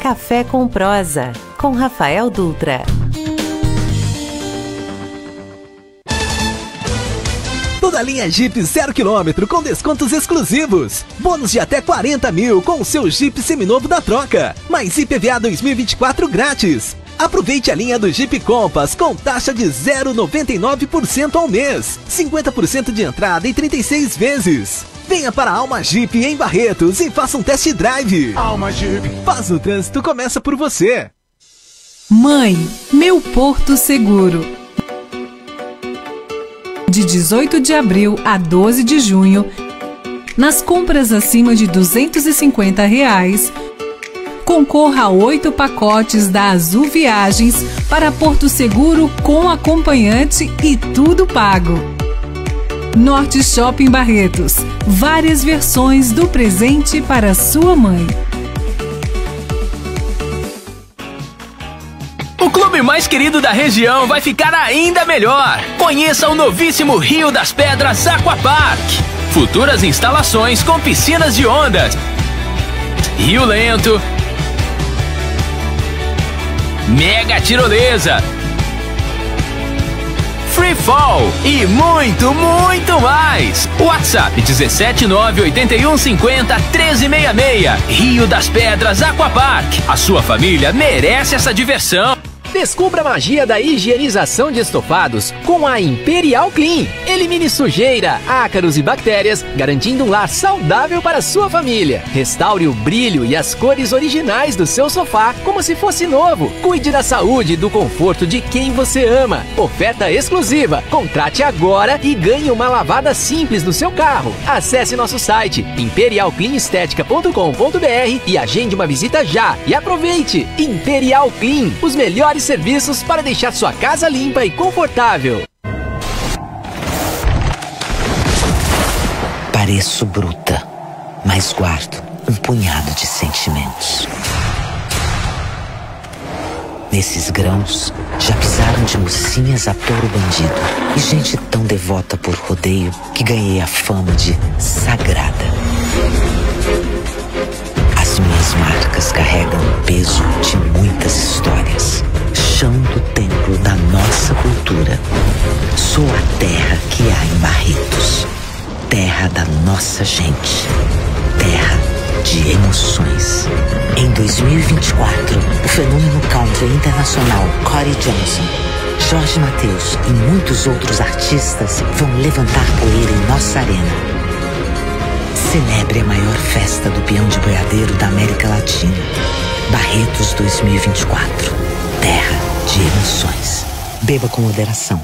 Café com Prosa, com Rafael Dutra. Toda a linha Jeep 0 km com descontos exclusivos. Bônus de até 40 mil com o seu Jeep seminovo da troca. Mais IPVA 2024 grátis. Aproveite a linha do Jeep Compass com taxa de 0,99% ao mês. 50% de entrada e 36 vezes. Venha para a Alma Jeep em Barretos e faça um test drive. Alma Jeep. Paz no trânsito começa por você. Mãe, meu porto seguro. De 18 de abril a 12 de junho, nas compras acima de R$250, concorra a 8 pacotes da Azul Viagens para Porto Seguro com acompanhante e tudo pago. Norte Shopping Barretos, várias versões do presente para sua mãe. O clube mais querido da região vai ficar ainda melhor. Conheça o novíssimo Rio das Pedras Aquapark. Futuras instalações com piscinas de ondas, rio lento, mega tirolesa, free fall e muito, muito mais. WhatsApp 17981501366. Rio das Pedras Aquapark. A sua família merece essa diversão. Descubra a magia da higienização de estofados com a Imperial Clean. Elimine sujeira, ácaros e bactérias, garantindo um lar saudável para a sua família. Restaure o brilho e as cores originais do seu sofá como se fosse novo. Cuide da saúde e do conforto de quem você ama. Oferta exclusiva. Contrate agora e ganhe uma lavada simples no seu carro. Acesse nosso site imperialcleanestetica.com.br e agende uma visita já. E aproveite! Imperial Clean, os melhores serviços para deixar sua casa limpa e confortável. Pareço bruta, mas guardo um punhado de sentimentos. Nesses grãos, já pisaram de mocinhas a touro bandido e gente tão devota por rodeio que ganhei a fama de sagrada. As minhas marcas carregam o peso de muitas histórias. Chão do templo da nossa cultura. Sou a terra que há em Barretos. Terra da nossa gente. Terra de emoções. Em 2024, o fenômeno country internacional Corey Johnson, Jorge Mateus e muitos outros artistas vão levantar poeira em nossa arena. Celebre a maior festa do peão de boiadeiro da América Latina. Barretos 2024. Terra de emoções. Beba com moderação.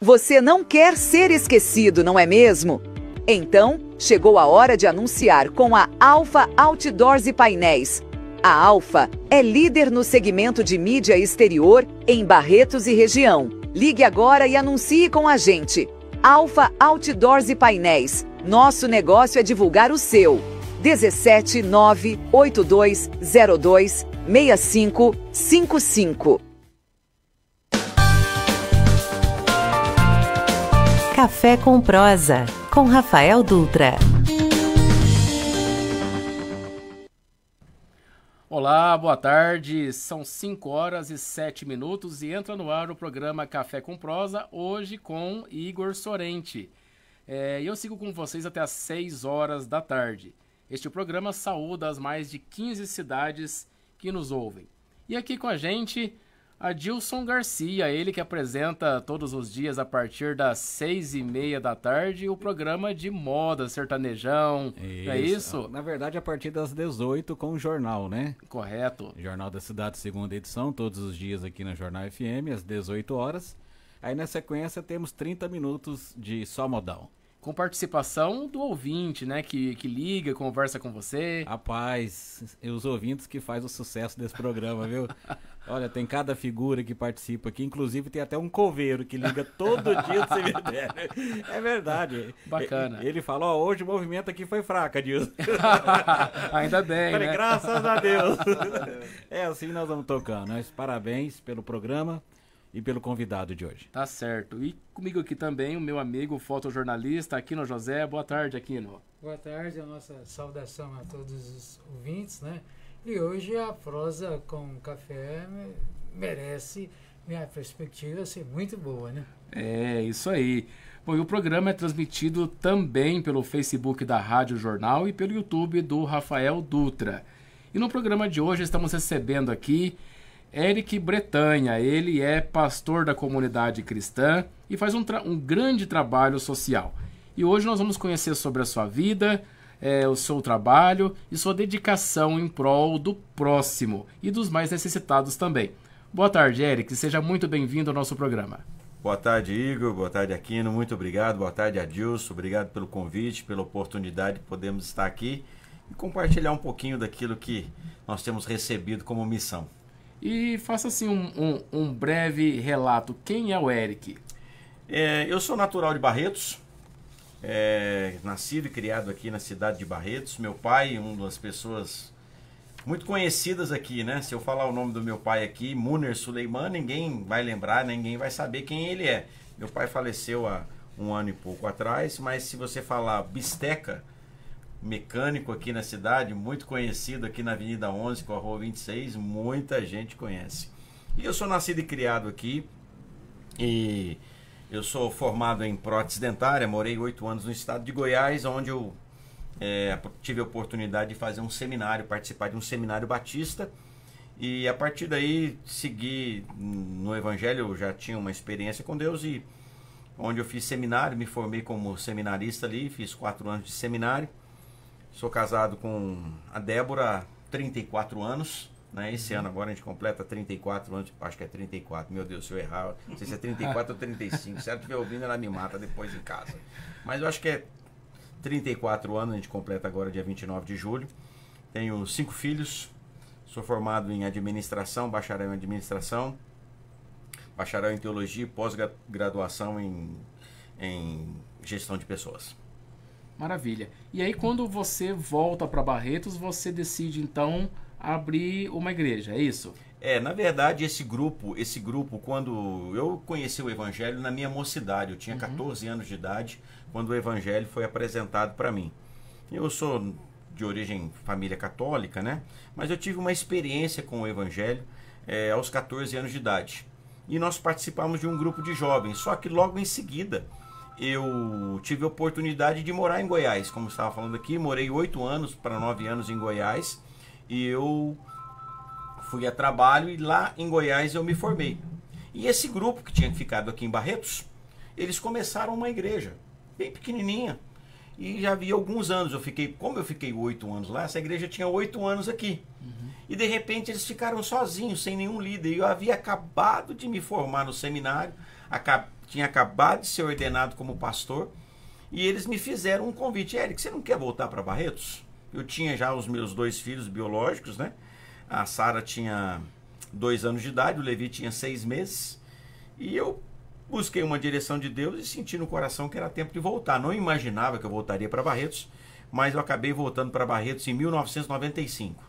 Você não quer ser esquecido, não é mesmo? Então, chegou a hora de anunciar com a Alfa Outdoors e Painéis. A Alfa é líder no segmento de mídia exterior em Barretos e região. Ligue agora e anuncie com a gente. Alfa Outdoors e Painéis. Nosso negócio é divulgar o seu. 17 98202 6555. Café com Prosa, com Rafael Dutra. Olá, boa tarde. São 5h07 e entra no ar o programa Café com Prosa, hoje com Igor Sorrenti. E eu sigo com vocês até às 6 da tarde. Este programa saúda as mais de 15 cidades que nos ouvem. E aqui com a gente, Adilson Garcia, ele que apresenta todos os dias a partir das 6h30 da tarde o programa de moda, sertanejão, não é isso? Na verdade, a partir das 18 com o jornal, né? Correto. Jornal da Cidade, segunda edição, todos os dias aqui na Jornal FM, às 18 horas. Aí na sequência temos 30 minutos de só modal. Com participação do ouvinte, né? Que liga, conversa com você. Rapaz, os ouvintes que faz o sucesso desse programa, viu? Olha, tem cada figura que participa aqui. Inclusive tem até um coveiro que liga todo dia do cemitério. É verdade. Bacana. Ele fala, ó, hoje o movimento aqui foi fraco, Adilson. Ainda bem, falei, né? Graças a Deus. É assim nós vamos tocando. Mas parabéns pelo programa e pelo convidado de hoje. Tá certo. E comigo aqui também o meu amigo fotojornalista Aquino José. Boa tarde, Aquino. Boa tarde, a nossa saudação a todos os ouvintes, né? E hoje a prosa com café merece, minha perspectiva, ser muito boa, né? É, isso aí. Bom, e o programa é transmitido também pelo Facebook da Rádio Jornal e pelo YouTube do Rafael Dutra. E no programa de hoje estamos recebendo aqui Eric Bretanha. Ele é pastor da comunidade cristã e faz um grande trabalho social. E hoje nós vamos conhecer sobre a sua vida, o seu trabalho e sua dedicação em prol do próximo e dos mais necessitados também. Boa tarde, Eric. Seja muito bem-vindo ao nosso programa. Boa tarde, Igor. Boa tarde, Aquino. Muito obrigado. Boa tarde, Adilson. Obrigado pelo convite, pela oportunidade de podermos estar aqui e compartilhar um pouquinho daquilo que nós temos recebido como missão. E faça assim um breve relato. Quem é o Eric? Eu sou natural de Barretos, nascido e criado aqui na cidade de Barretos. Meu pai, uma das pessoas muito conhecidas aqui, né? Se eu falar o nome do meu pai aqui, Munir Suleiman, ninguém vai lembrar, ninguém vai saber quem ele é. Meu pai faleceu há 1 ano e pouco atrás, mas se você falar Bisteca, mecânico aqui na cidade, muito conhecido aqui na Avenida 11 com a Rua 26, muita gente conhece. E eu sou nascido e criado aqui, e eu sou formado em prótese dentária, morei 8 anos no estado de Goiás, onde eu tive a oportunidade de fazer um seminário, participar de um seminário batista, e a partir daí segui no Evangelho. Eu já tinha uma experiência com Deus, e onde eu fiz seminário, me formei como seminarista ali, fiz 4 anos de seminário. Sou casado com a Débora há 34 anos, né? Esse ano agora a gente completa 34 anos, acho que é 34, meu Deus, se eu errar, não sei se é 34 ou 35, se ela estiver ouvindo ela me mata depois em casa. Mas eu acho que é 34 anos, a gente completa agora dia 29 de julho. Tenho 5 filhos, sou formado em administração, bacharel em administração, bacharel em teologia e pós-graduação em gestão de pessoas. Maravilha. E aí quando você volta para Barretos, você decide então abrir uma igreja, é isso? Na verdade, esse grupo, quando eu conheci o Evangelho na minha mocidade, eu tinha 14 anos de idade, quando o Evangelho foi apresentado para mim. Eu sou de origem família católica, né? Mas eu tive uma experiência com o Evangelho aos 14 anos de idade. E nós participamos de um grupo de jovens, só que logo em seguida eu tive a oportunidade de morar em Goiás. Como estava falando aqui, morei 8 anos para 9 anos em Goiás, e eu fui a trabalho, e lá em Goiás eu me formei. E esse grupo que tinha ficado aqui em Barretos, eles começaram uma igreja bem pequenininha, e já havia alguns anos. Como eu fiquei 8 anos lá, essa igreja tinha 8 anos aqui. E de repente eles ficaram sozinhos, sem nenhum líder. E eu havia acabado de me formar no seminário, tinha acabado de ser ordenado como pastor, e eles me fizeram um convite: Eric, você não quer voltar para Barretos? Eu tinha já os meus 2 filhos biológicos, né? A Sara tinha 2 anos de idade, o Levi tinha 6 meses, e eu busquei uma direção de Deus e senti no coração que era tempo de voltar. Não imaginava que eu voltaria para Barretos, mas eu acabei voltando para Barretos em 1995.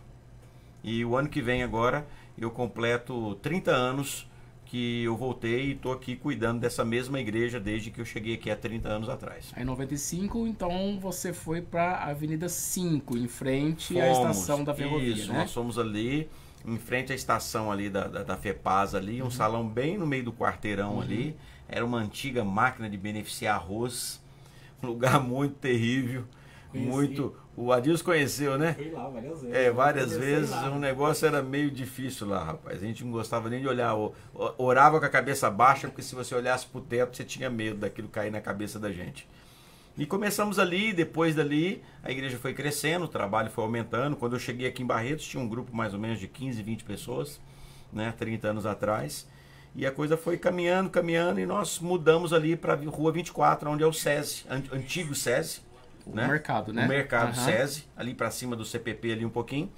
E o ano que vem agora eu completo 30 anos que eu voltei, e estou aqui cuidando dessa mesma igreja desde que eu cheguei aqui há 30 anos atrás. Aí em 95, então você foi para a Avenida 5, em frente à estação da ferrovia, isso, né? Nós fomos ali, em frente à estação ali da FEPAS ali, um salão bem no meio do quarteirão ali. Era uma antiga máquina de beneficiar arroz, um lugar muito terrível. Muito. O Adilson conheceu, né? Fui lá várias vezes. Várias vezes. O negócio era meio difícil lá, rapaz. A gente não gostava nem de olhar. Orava com a cabeça baixa, porque se você olhasse pro teto, você tinha medo daquilo cair na cabeça da gente. E começamos ali. Depois dali, a igreja foi crescendo, o trabalho foi aumentando. Quando eu cheguei aqui em Barretos, tinha um grupo mais ou menos de 15, 20 pessoas, né? 30 anos atrás. E a coisa foi caminhando, e nós mudamos ali para a Rua 24, onde é o SESI, antigo SESI. O mercado, né? O mercado SESI, ali para cima do CPP ali um pouquinho.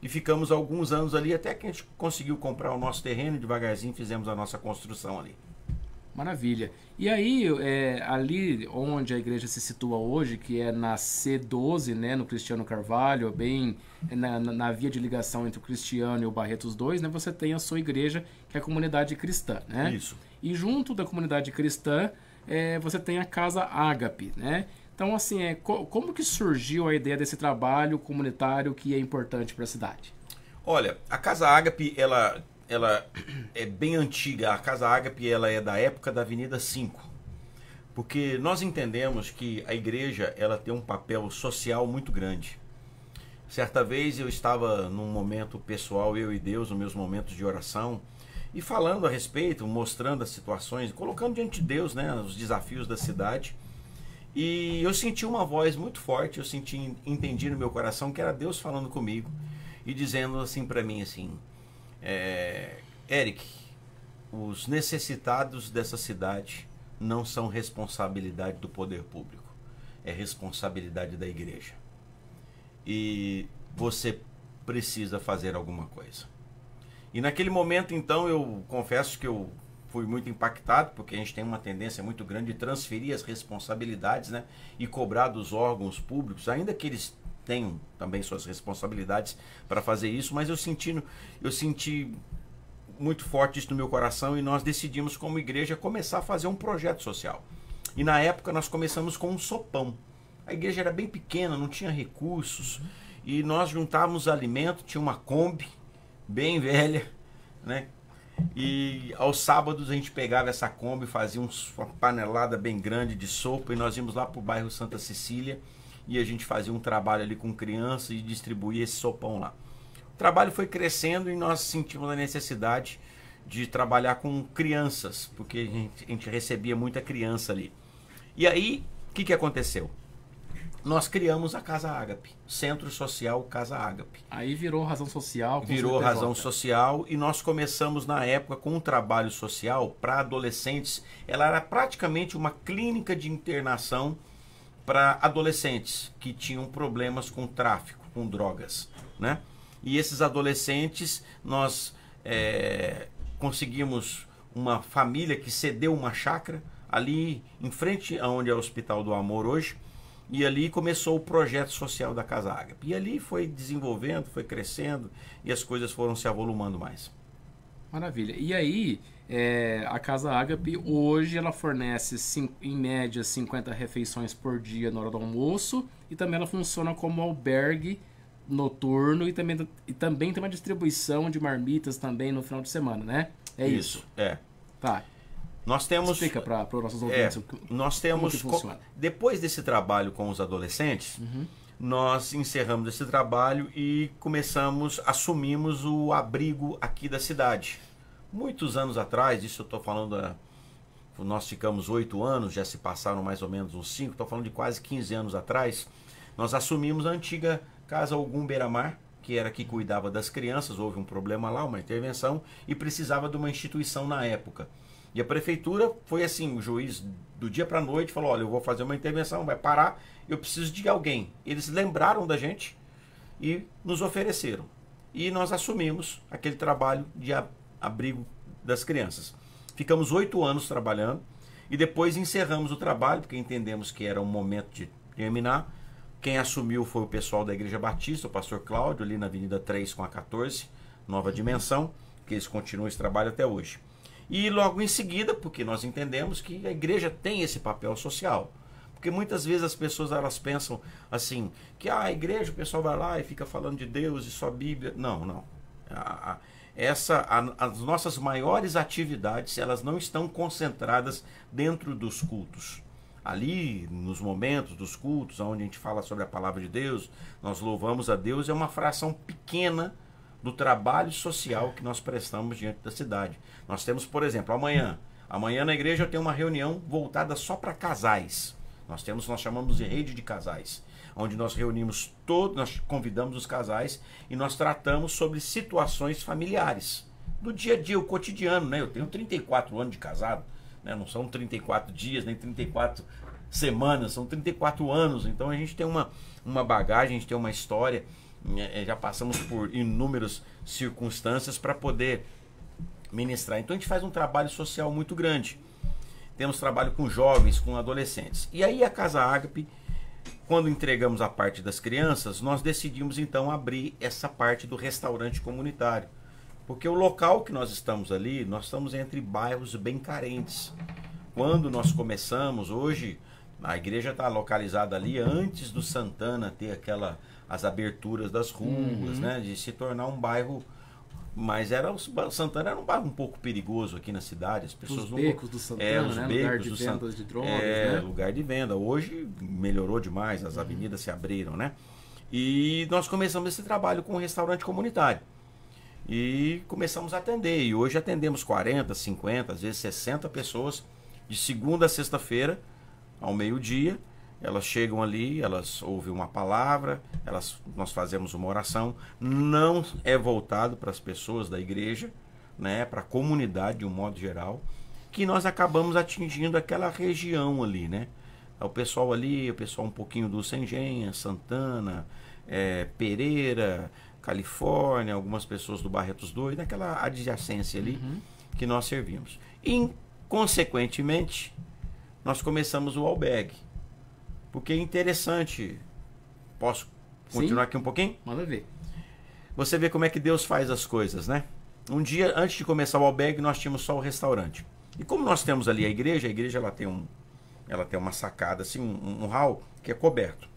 E ficamos alguns anos ali, até que a gente conseguiu comprar o nosso terreno, devagarzinho fizemos a nossa construção ali. Maravilha. E aí, ali onde a igreja se situa hoje, que é na C12, né, no Cristiano Carvalho, bem na via de ligação entre o Cristiano e o Barretos 2, né, você tem a sua igreja, que é a comunidade cristã, né? Isso. E junto da comunidade cristã, você tem a Casa Ágape, né? Então, assim, como que surgiu a ideia desse trabalho comunitário que é importante para a cidade? Olha, a Casa Ágape, ela é bem antiga. A Casa Ágape, ela é da época da Avenida 5. Porque nós entendemos que a igreja, ela tem um papel social muito grande. Certa vez eu estava num momento pessoal, eu e Deus, nos meus momentos de oração, e falando a respeito, mostrando as situações, colocando diante de Deus, né, os desafios da cidade. E eu senti uma voz muito forte, entendi no meu coração que era Deus falando comigo e dizendo assim para mim assim, Eric, os necessitados dessa cidade não são responsabilidade do poder público, é responsabilidade da igreja. E você precisa fazer alguma coisa. E naquele momento, então, eu confesso que eu fui muito impactado, porque a gente tem uma tendência muito grande de transferir as responsabilidades, né, e cobrar dos órgãos públicos, ainda que eles tenham também suas responsabilidades para fazer isso, mas eu senti muito forte isso no meu coração e nós decidimos como igreja começar a fazer um projeto social. E na época nós começamos com um sopão. A igreja era bem pequena, não tinha recursos, e nós juntávamos alimento, tinha uma Kombi bem velha, né? E aos sábados a gente pegava essa Kombi, fazia uma panelada bem grande de sopa e nós íamos lá para o bairro Santa Cecília e a gente fazia um trabalho ali com crianças e distribuía esse sopão lá. O trabalho foi crescendo e nós sentimos a necessidade de trabalhar com crianças, porque a gente recebia muita criança ali. E aí, o que aconteceu? Nós criamos a Casa Ágape, Centro Social Casa Ágape. Aí virou razão social. Virou razão social e nós começamos na época com um trabalho social para adolescentes. Ela era praticamente uma clínica de internação para adolescentes que tinham problemas com tráfico, com drogas, né? E esses adolescentes, nós conseguimos uma família que cedeu uma chácara ali em frente aonde é o Hospital do Amor hoje. E ali começou o projeto social da Casa Ágape. E ali foi desenvolvendo, foi crescendo e as coisas foram se avolumando mais. Maravilha. E aí, a Casa Ágape hoje ela fornece em média 50 refeições por dia na hora do almoço e também ela funciona como albergue noturno e também tem uma distribuição de marmitas também no final de semana, né? É isso. Tá. Nós temos, explica para os nossos ouvintes nós temos, depois desse trabalho com os adolescentes, nós encerramos esse trabalho e assumimos o abrigo aqui da cidade. Muitos anos atrás, isso eu estou falando, nós ficamos 8 anos, já se passaram mais ou menos uns 5, estou falando de quase 15 anos atrás, nós assumimos a antiga Casa Ogum Beira-Mar, que era que cuidava das crianças, houve um problema lá, uma intervenção, e precisava de uma instituição na época. E a prefeitura foi assim, o juiz do dia para a noite falou, olha, eu vou fazer uma intervenção, vai parar, eu preciso de alguém. Eles lembraram da gente e nos ofereceram. E nós assumimos aquele trabalho de abrigo das crianças. Ficamos 8 anos trabalhando e depois encerramos o trabalho, porque entendemos que era um momento de terminar. Quem assumiu foi o pessoal da Igreja Batista, o pastor Cláudio, ali na Avenida 3 com a 14, Nova Dimensão, que eles continuam esse trabalho até hoje. E logo em seguida, porque nós entendemos que a igreja tem esse papel social. Porque muitas vezes as pessoas elas pensam assim, que a igreja, o pessoal vai lá e fica falando de Deus e só Bíblia. Não, não. As nossas maiores atividades, elas não estão concentradas dentro dos cultos. Ali, nos momentos dos cultos, onde a gente fala sobre a palavra de Deus, nós louvamos a Deus, é uma fração pequena do trabalho social que nós prestamos diante da cidade. Nós temos, por exemplo, amanhã na igreja eu tenho uma reunião voltada só para casais. Nós chamamos de rede de casais, onde nós reunimos nós convidamos os casais e nós tratamos sobre situações familiares, do dia a dia, o cotidiano, né? Eu tenho 34 anos de casado, né? Não são 34 dias, nem 34 semanas, são 34 anos, então a gente tem uma bagagem, a gente tem uma história. Já passamos por inúmeras circunstâncias para poder ministrar. Então a gente faz um trabalho social muito grande. Temos trabalho com jovens, com adolescentes. E aí a Casa Ágape, quando entregamos a parte das crianças, nós decidimos então abrir essa parte do restaurante comunitário. Porque o local que nós estamos ali, nós estamos entre bairros bem carentes. Quando nós começamos, hoje, A igreja está localizada ali antes do Santana ter as aberturas das ruas, né? De se tornar um bairro. Mas Santana era um bairro um pouco perigoso aqui na cidade. As pessoas os becos do Santana, os né? becos Lugar de vendas de drogas, né? Lugar de venda. Hoje melhorou demais, as avenidas se abriram, né? E nós começamos esse trabalho com um restaurante comunitário. E começamos a atender. E hoje atendemos 40, 50, às vezes 60 pessoas de segunda a sexta-feira, ao meio-dia. Elas chegam ali, elas ouvem uma palavra, nós fazemos uma oração. Não é voltado para as pessoas da igreja, né, para a comunidade de um modo geral, que nós acabamos atingindo aquela região ali, né? O pessoal ali, o pessoal um pouquinho do Sengenha, Santana, Pereira, Califórnia, algumas pessoas do Barretos 2, naquela adjacência ali que nós servimos. E, consequentemente, nós começamos o albergue. Porque é interessante. Posso continuar aqui um pouquinho? Manda ver. Você vê como é que Deus faz as coisas, né? Um dia, antes de começar o albergue, nós tínhamos só o restaurante. E como nós temos ali a igreja ela tem uma sacada, assim, um hall que é coberto.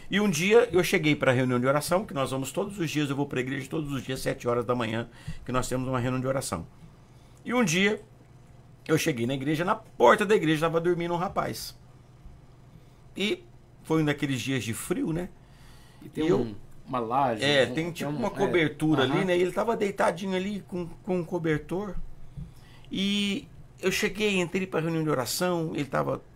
E um dia eu cheguei para a reunião de oração, que nós vamos todos os dias, eu vou para a igreja todos os dias, 7 horas da manhã, que nós temos uma reunião de oração. E um dia eu cheguei na igreja, na porta da igreja estava dormindo um rapaz. E foi um daqueles dias de frio, né? E tem uma laje. Tem tipo uma cobertura ali, né? E ele tava deitadinho ali com um cobertor. E eu cheguei, entrei para a reunião de oração,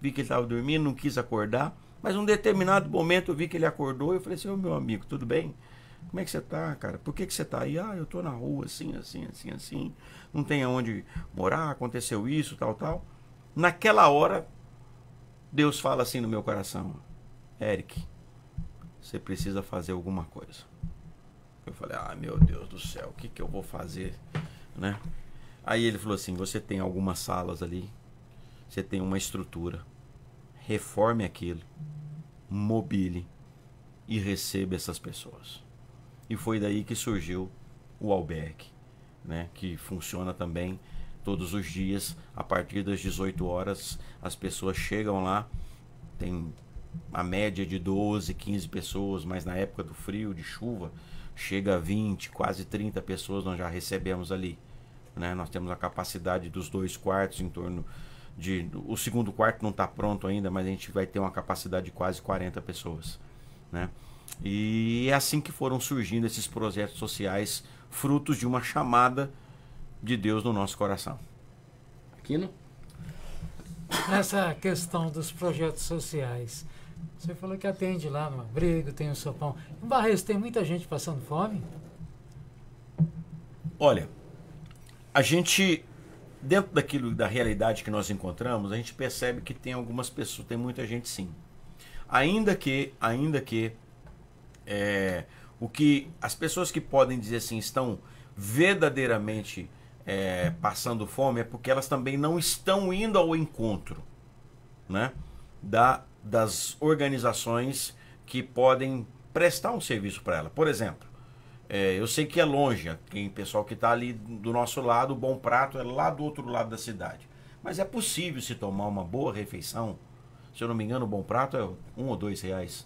vi que ele estava dormindo, não quis acordar. Mas num determinado momento eu vi que ele acordou e eu falei assim: ô meu amigo, tudo bem? Como é que você tá, cara? Por que você tá aí? Eu tô na rua, assim. Não tem aonde morar, aconteceu isso, tal. Naquela hora, Deus fala assim no meu coração: Eric, você precisa fazer alguma coisa. Eu falei: meu Deus do céu, o que eu vou fazer, né? Aí ele falou assim: você tem algumas salas ali, você tem uma estrutura, reforme aquilo, mobile e receba essas pessoas. E foi daí que surgiu o albergue, né? Que funciona também todos os dias, a partir das 18 horas, as pessoas chegam lá, tem a média de 12, 15 pessoas, mas na época do frio, de chuva, chega a 20, quase 30 pessoas nós já recebemos ali, né? Nós temos a capacidade dos 2 quartos, em torno de... O segundo quarto não está pronto ainda, mas a gente vai ter uma capacidade de quase 40 pessoas, né? E é assim que foram surgindo esses projetos sociais, frutos de uma chamada de Deus no nosso coração. Aquino? Nessa questão dos projetos sociais, você falou que atende lá no abrigo, tem o sopão. Em Barreiros tem muita gente passando fome? Olha, a gente, dentro da realidade que nós encontramos, a gente percebe que tem algumas pessoas, tem muita gente sim. Ainda que o que as pessoas que podem dizer assim estão verdadeiramente passando fome é porque elas também não estão indo ao encontro, né, das organizações que podem prestar um serviço para ela. Por exemplo, eu sei que é longe, tem pessoal que está ali do nosso lado, o Bom Prato é lá do outro lado da cidade. Mas é possível se tomar uma boa refeição. Se eu não me engano, o Bom Prato é R$1 ou R$2.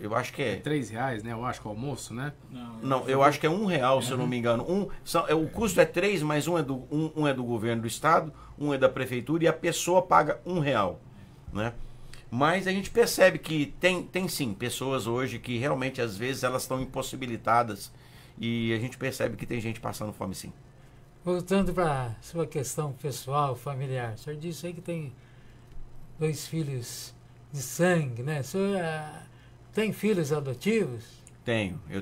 Eu acho que é R$3, né? Eu acho que é o almoço, né? Não, eu acho que é R$1, se eu não me engano. O custo é 3, mas um é do governo do estado, um é da prefeitura e a pessoa paga R$1, né? Mas a gente percebe que tem sim pessoas hoje que realmente às vezes elas estão impossibilitadas e a gente percebe que tem gente passando fome sim. Voltando para a sua questão pessoal, familiar, o senhor disse aí que tem 2 filhos de sangue, né? O senhor tem filhos adotivos? Tenho. Eu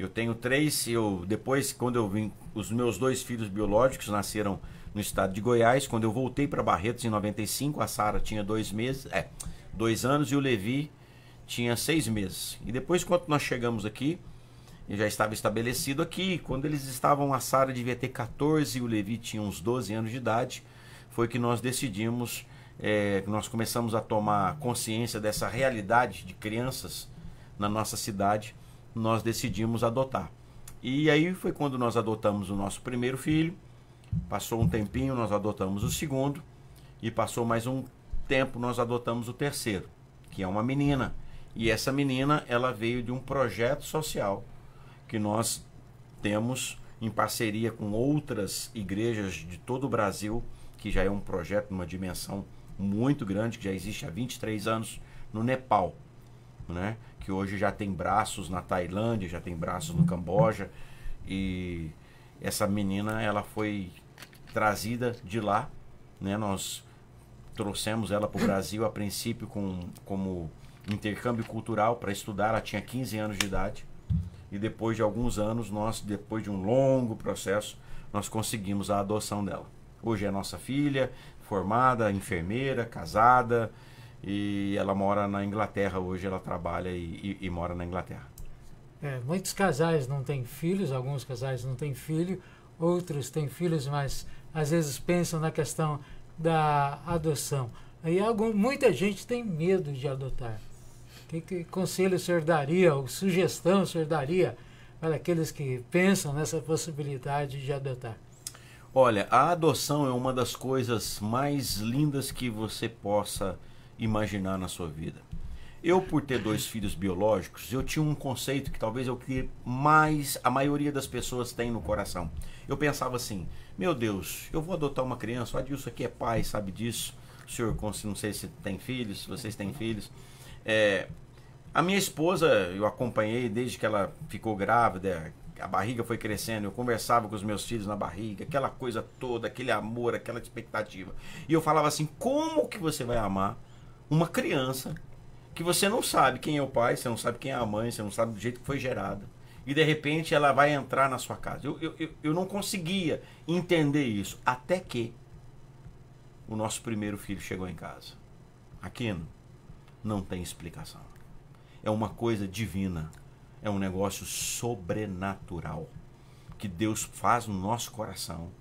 tenho 3. Depois, quando eu vim, os meus 2 filhos biológicos nasceram no estado de Goiás. Quando eu voltei para Barretos em 95, a Sara tinha 2 anos e o Levi tinha 6 meses. E depois, quando nós chegamos aqui, eu já estava estabelecido aqui. Quando eles estavam, a Sara devia ter 14 e o Levi tinha uns 12 anos de idade. Foi que nós decidimos, nós começamos a tomar consciência dessa realidade de crianças na nossa cidade. Nós decidimos adotar. E aí foi quando nós adotamos o nosso primeiro filho. Passou um tempinho, nós adotamos o segundo. E passou mais um tempo nós adotamos o terceiro, que é uma menina. E essa menina, ela veio de um projeto social que nós temos em parceria com outras igrejas de todo o Brasil, que já é um projeto numa dimensão muito grande, que já existe há 23 anos no Nepal, né? Que hoje já tem braços na Tailândia, já tem braços no Camboja. E essa menina, ela foi trazida de lá, né? Nós trouxemos ela para o Brasil a princípio como intercâmbio cultural para estudar. Ela tinha 15 anos de idade e depois de alguns anos, depois de um longo processo, nós conseguimos a adoção dela. Hoje é nossa filha, formada, enfermeira, casada, e ela mora na Inglaterra. Hoje ela trabalha e mora na Inglaterra. Muitos casais não têm filhos, alguns casais não têm filho, outros têm filhos, mas às vezes pensam na questão da adoção. Aí muita gente tem medo de adotar. Que conselho o senhor daria, ou sugestão o senhor daria para aqueles que pensam nessa possibilidade de adotar? Olha, a adoção é uma das coisas mais lindas que você possa imaginar na sua vida. Eu, por ter 2 filhos biológicos, eu tinha um conceito que talvez a maioria das pessoas tem no coração. Eu pensava assim, meu Deus, eu vou adotar uma criança, o Adilson aqui é pai, sabe disso. O senhor, não sei se tem filhos, se vocês têm filhos. A minha esposa, eu acompanhei desde que ela ficou grávida, a barriga foi crescendo, eu conversava com os meus filhos na barriga, aquela coisa toda, aquele amor, aquela expectativa. E eu falava assim, como que você vai amar uma criança que você não sabe quem é o pai, você não sabe quem é a mãe, você não sabe do jeito que foi gerada, e de repente ela vai entrar na sua casa? Eu não conseguia entender isso, até que o nosso primeiro filho chegou em casa. Aquino, não tem explicação. É uma coisa divina, é um negócio sobrenatural que Deus faz no nosso coração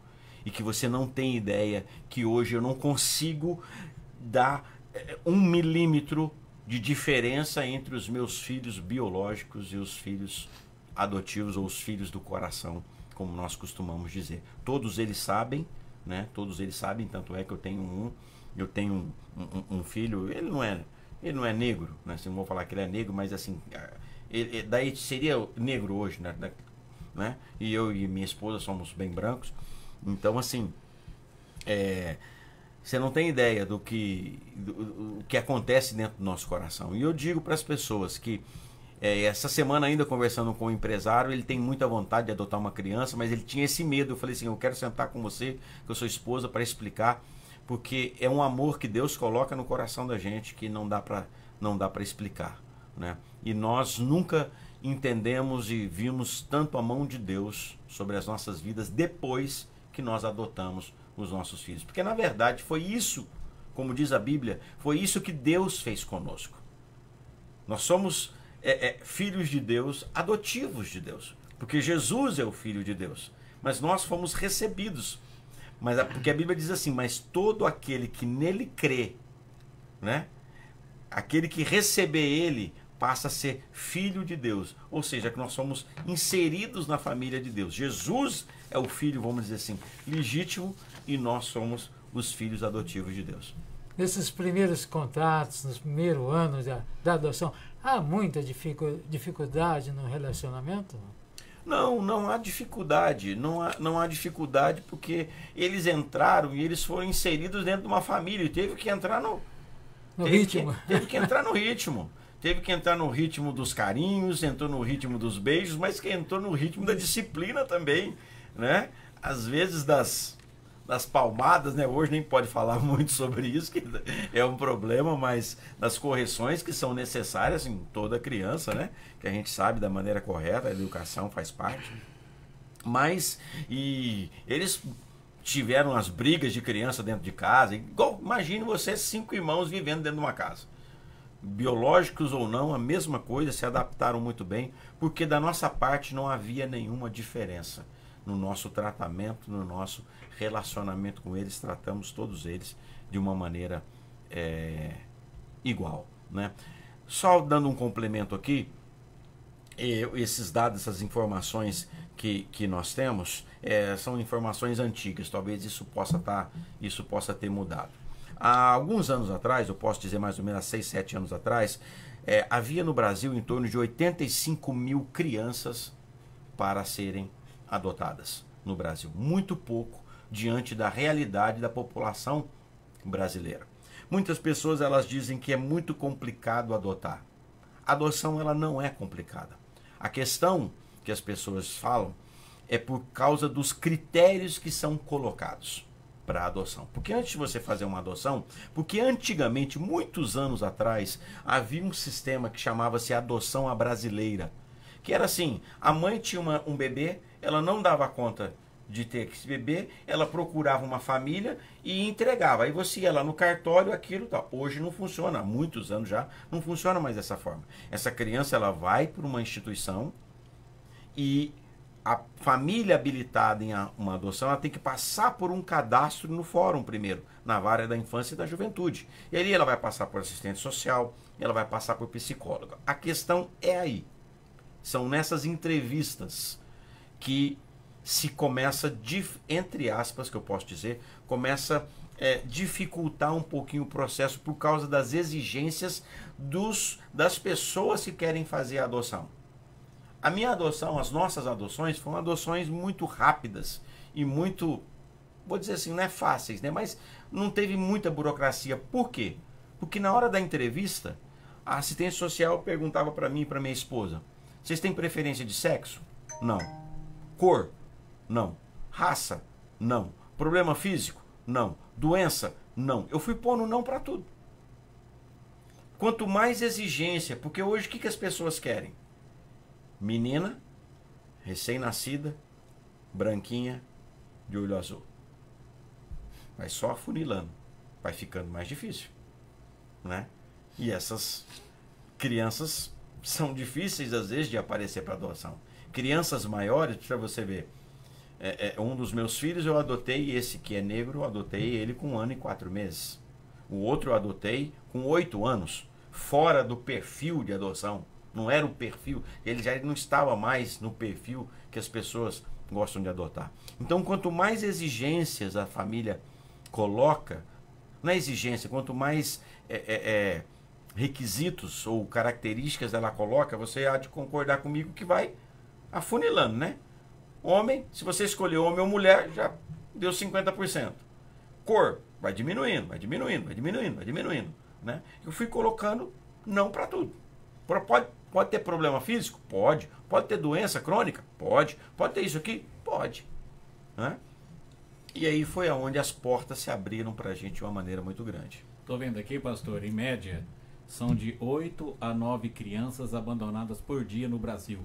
e que você não tem ideia, que hoje eu não consigo dar 1 milímetro de diferença entre os meus filhos biológicos e os filhos adotivos, ou os filhos do coração, como nós costumamos dizer. Todos eles sabem, né? Todos eles sabem, tanto é que eu tenho um filho, ele não é negro, né? Assim, não vou falar que ele é negro, mas assim, daí seria negro hoje, né? E eu e minha esposa somos bem brancos. Então, assim, você não tem ideia do que acontece dentro do nosso coração. E eu digo para as pessoas que essa semana, ainda conversando com um empresário, ele tem muita vontade de adotar uma criança, mas ele tinha esse medo. Eu falei assim, eu quero sentar com você, que eu sou esposa, para explicar, porque é um amor que Deus coloca no coração da gente que não dá para explicar, né? E nós nunca entendemos e vimos tanto a mão de Deus sobre as nossas vidas depois que nós adotamos os nossos filhos. Porque na verdade foi isso, como diz a Bíblia, foi isso que Deus fez conosco. Nós somos filhos de Deus, adotivos de Deus, porque Jesus é o Filho de Deus, mas nós fomos recebidos. Porque a Bíblia diz assim, mas todo aquele que nele crê, né? Aquele que receber ele passa a ser filho de Deus, ou seja, que nós somos inseridos na família de Deus. Jesus é o filho, vamos dizer assim, legítimo, e nós somos os filhos adotivos de Deus. Nesses primeiros contatos, nos primeiros anos da adoção, há muita dificuldade no relacionamento? Não há dificuldade, não há dificuldade, porque eles entraram e eles foram inseridos dentro de uma família e teve que entrar no ritmo. Teve que entrar no ritmo. Teve que entrar no ritmo dos carinhos, entrou no ritmo dos beijos, mas que entrou no ritmo da disciplina também, né? Às vezes das palmadas, né? Hoje nem pode falar muito sobre isso, que é um problema, mas das correções que são necessárias em toda criança, né? Que a gente sabe da maneira correta, a educação faz parte. Mas, e eles tiveram as brigas de criança dentro de casa, igual, imagine você 5 irmãos vivendo dentro de uma casa. Biológicos ou não, a mesma coisa, se adaptaram muito bem, porque da nossa parte não havia nenhuma diferença no nosso tratamento, no nosso relacionamento com eles. Tratamos todos eles de uma maneira igual, né? Só dando um complemento aqui, esses dados, essas informações que nós temos são informações antigas, talvez isso possa ter mudado. Há alguns anos atrás, eu posso dizer mais ou menos há 6, 7 anos atrás, havia no Brasil em torno de 85 mil crianças para serem adotadas no Brasil. Muito pouco diante da realidade da população brasileira. Muitas pessoas elas dizem que é muito complicado adotar. A adoção ela não é complicada. A questão que as pessoas falam é por causa dos critérios que são colocados para a adoção. Porque antes de você fazer uma adoção, porque antigamente, muitos anos atrás, havia um sistema que chamava-se adoção à brasileira. Que era assim, a mãe tinha um bebê, ela não dava conta de ter esse bebê, ela procurava uma família e entregava. Aí você ia lá no cartório, aquilo tal. Hoje não funciona, há muitos anos já, não funciona mais dessa forma. Essa criança ela vai para uma instituição e a família habilitada em uma adoção ela tem que passar por um cadastro no fórum primeiro, na vara da infância e da juventude. E ali ela vai passar por assistente social, ela vai passar por psicóloga. A questão é aí. São nessas entrevistas que se começa, entre aspas, que eu posso dizer, começa a dificultar um pouquinho o processo por causa das exigências das pessoas que querem fazer a adoção. A minha adoção, as nossas adoções, foram adoções muito rápidas e muito, vou dizer assim, não é fáceis, né? Mas não teve muita burocracia. Por quê? Porque na hora da entrevista, a assistente social perguntava para mim e para minha esposa: vocês têm preferência de sexo? Não. Cor? Não. Raça? Não. Problema físico? Não. Doença? Não. Eu fui pondo não para tudo. Quanto mais exigência, porque hoje o que as pessoas querem? Menina, recém-nascida, branquinha, de olho azul. Vai só afunilando. Vai ficando mais difícil, né? E essas crianças são difíceis às vezes de aparecer para adoção. Crianças maiores, para você ver, um dos meus filhos eu adotei, esse que é negro, eu adotei ele com 1 ano e 4 meses. O outro eu adotei com 8 anos, fora do perfil de adoção. Não era o perfil, ele já não estava mais no perfil que as pessoas gostam de adotar. Então, quanto mais exigências a família coloca, não é exigência, quanto mais requisitos ou características ela coloca, você há de concordar comigo que vai afunilando, né? Homem, se você escolher homem ou mulher, já deu 50%. Cor, vai diminuindo, vai diminuindo, vai diminuindo, vai diminuindo, né? Eu fui colocando não para tudo. Pode ter problema físico? Pode. Pode ter doença crônica? Pode. Pode ter isso aqui? Pode. Né? E aí foi aonde as portas se abriram para a gente de uma maneira muito grande. Estou vendo aqui, pastor, em média, são de 8 a 9 crianças abandonadas por dia no Brasil.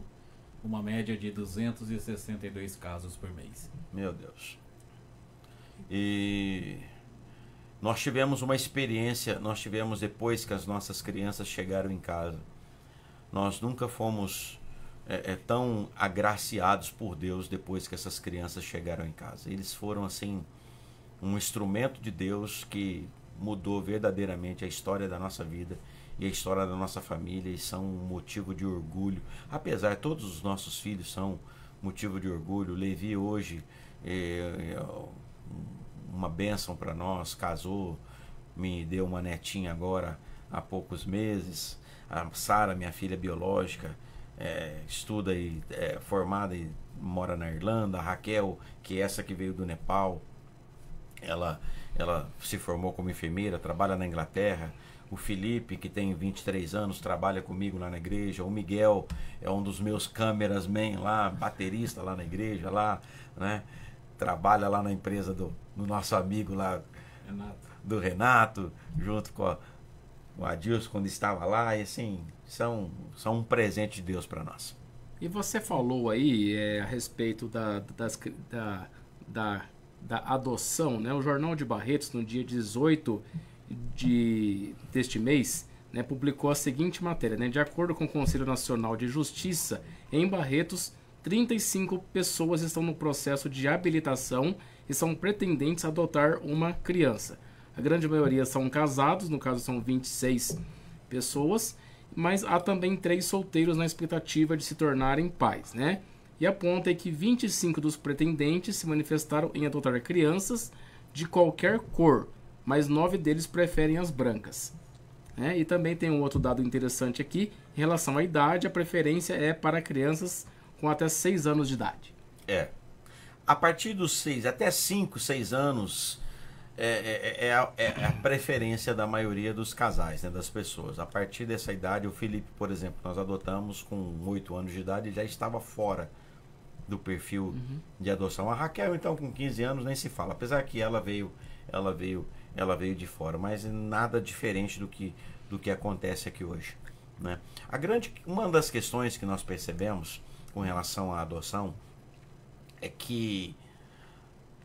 Uma média de 262 casos por mês. Meu Deus. E nós tivemos uma experiência, depois que as nossas crianças chegaram em casa, nós nunca fomos tão agraciados por Deus depois que essas crianças chegaram em casa. Eles foram assim um instrumento de Deus que mudou verdadeiramente a história da nossa vida e a história da nossa família, e são um motivo de orgulho. Apesar, todos os nossos filhos são motivo de orgulho. Levi hoje uma bênção para nós, casou, me deu uma netinha agora há poucos meses. A Sara, minha filha biológica, estuda e formada e mora na Irlanda. A Raquel, que é essa que veio do Nepal, ela se formou como enfermeira, trabalha na Inglaterra. O Felipe, que tem 23 anos, trabalha comigo lá na igreja. O Miguel é um dos meus cameraman lá, baterista lá na igreja, lá, né? Trabalha lá na empresa do nosso amigo lá, do Renato, junto com o Adilson quando estava lá. E assim, são um presente de Deus para nós. E você falou aí a respeito da adoção, né? O Jornal de Barretos, no dia 18 deste mês, né, publicou a seguinte matéria, né? De acordo com o Conselho Nacional de Justiça, em Barretos, 35 pessoas estão no processo de habilitação e são pretendentes a adotar uma criança. A grande maioria são casados, no caso são 26 pessoas, mas há também 3 solteiros na expectativa de se tornarem pais, né? E aponta que 25 dos pretendentes se manifestaram em adotar crianças de qualquer cor, mas 9 deles preferem as brancas. E também tem um outro dado interessante aqui, em relação à idade, a preferência é para crianças com até 6 anos de idade. A partir dos 6, até 5, 6 anos, é a preferência da maioria dos casais, né, das pessoas. A partir dessa idade, o Felipe, por exemplo, nós adotamos com 8 anos de idade, ele já estava fora do perfil de adoção. A Raquel, então, com 15 anos, nem se fala, apesar que ela veio de fora, mas nada diferente do que acontece aqui hoje, né? Uma das questões que nós percebemos com relação à adoção é que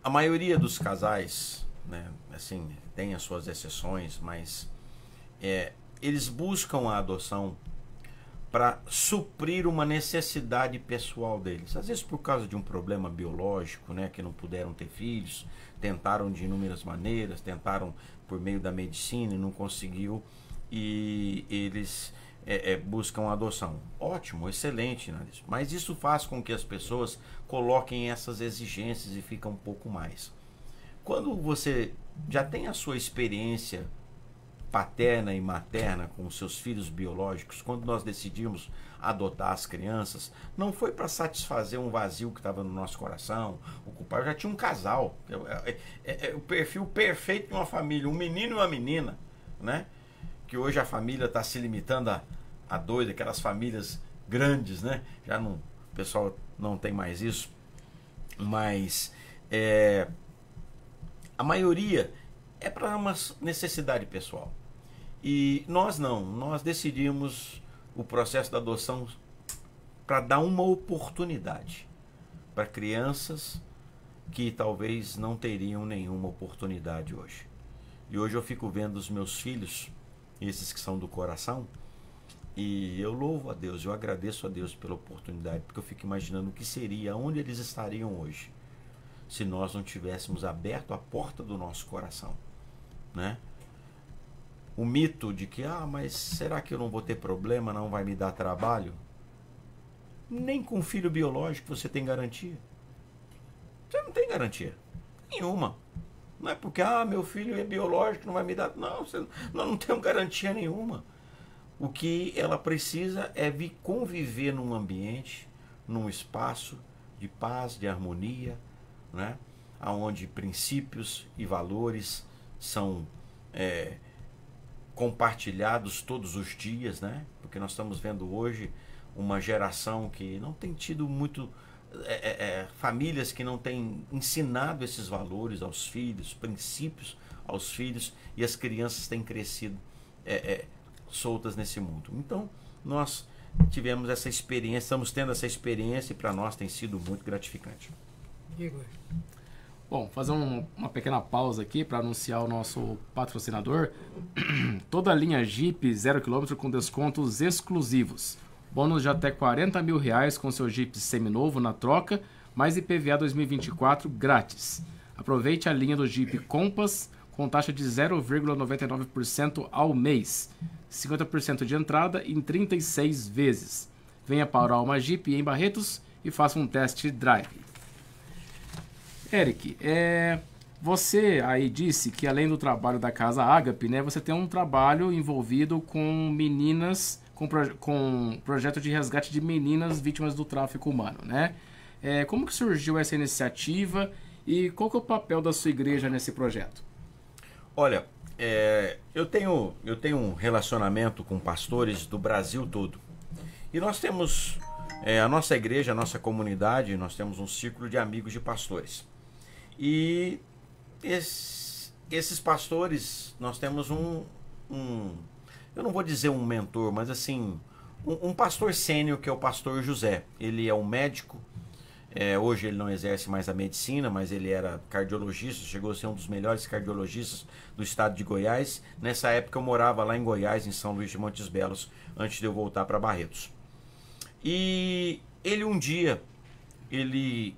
a maioria dos casais, né, assim, tem as suas exceções, mas eles buscam a adoção para suprir uma necessidade pessoal deles. Às vezes por causa de um problema biológico, né, que não puderam ter filhos, tentaram de inúmeras maneiras, tentaram por meio da medicina e não conseguiu, e eles buscam a adoção. Ótimo, excelente, né? Mas isso faz com que as pessoas coloquem essas exigências e ficam um pouco mais. Quando você já tem a sua experiência paterna e materna com os seus filhos biológicos, quando nós decidimos adotar as crianças, não foi para satisfazer um vazio que estava no nosso coração, ocupar. Já tinha um casal, o perfil perfeito de uma família, um menino e uma menina, né? Que hoje a família está se limitando a 2, aquelas famílias grandes, né? Já não, o pessoal não tem mais isso, mas a maioria é para uma necessidade pessoal. E nós não, nós decidimos o processo da adoção para dar uma oportunidade para crianças que talvez não teriam nenhuma oportunidade hoje. E hoje eu fico vendo os meus filhos, esses que são do coração, e eu louvo a Deus, eu agradeço a Deus pela oportunidade, porque eu fico imaginando o que seria, onde eles estariam hoje, se nós não tivéssemos aberto a porta do nosso coração, né? O mito de que, mas será que eu não vou ter problema, não vai me dar trabalho? Nem com filho biológico você tem garantia. Você não tem garantia nenhuma. Não é porque, meu filho é biológico, não vai me dar... Não, nós não temos garantia nenhuma. O que ela precisa é vir conviver num ambiente, num espaço de paz, de harmonia, né? Onde princípios e valores são compartilhados todos os dias, né? Porque nós estamos vendo hoje uma geração que não tem tido muito... famílias que não têm ensinado esses valores aos filhos, princípios aos filhos, e as crianças têm crescido soltas nesse mundo. Então, nós tivemos essa experiência, estamos tendo essa experiência, e para nós tem sido muito gratificante. Igor. Bom, fazer uma pequena pausa aqui para anunciar o nosso patrocinador. Toda a linha Jeep 0 km com descontos exclusivos. Bônus de até R$40 mil com seu Jeep seminovo na troca, mais IPVA 2024 grátis. Aproveite a linha do Jeep Compass com taxa de 0,99% ao mês. 50% de entrada em 36 vezes. Venha para a Alma Jeep em Barretos e faça um test drive. Eric, você aí disse que além do trabalho da Casa Ágape, né, você tem um trabalho envolvido com meninas, com projeto de resgate de meninas vítimas do tráfico humano, né? Como que surgiu essa iniciativa e qual que é o papel da sua igreja nesse projeto? Olha, eu tenho um relacionamento com pastores do Brasil todo. E nós temos, a nossa igreja, a nossa comunidade, nós temos um círculo de amigos de pastores. E esses pastores, nós temos eu não vou dizer um mentor, mas assim, um pastor sênior, que é o pastor José. Ele é um médico, hoje ele não exerce mais a medicina, mas ele era cardiologista, chegou a ser um dos melhores cardiologistas do estado de Goiás. Nessa época eu morava lá em Goiás, em São Luís de Montes Belos, antes de eu voltar para Barretos. E ele um dia, ele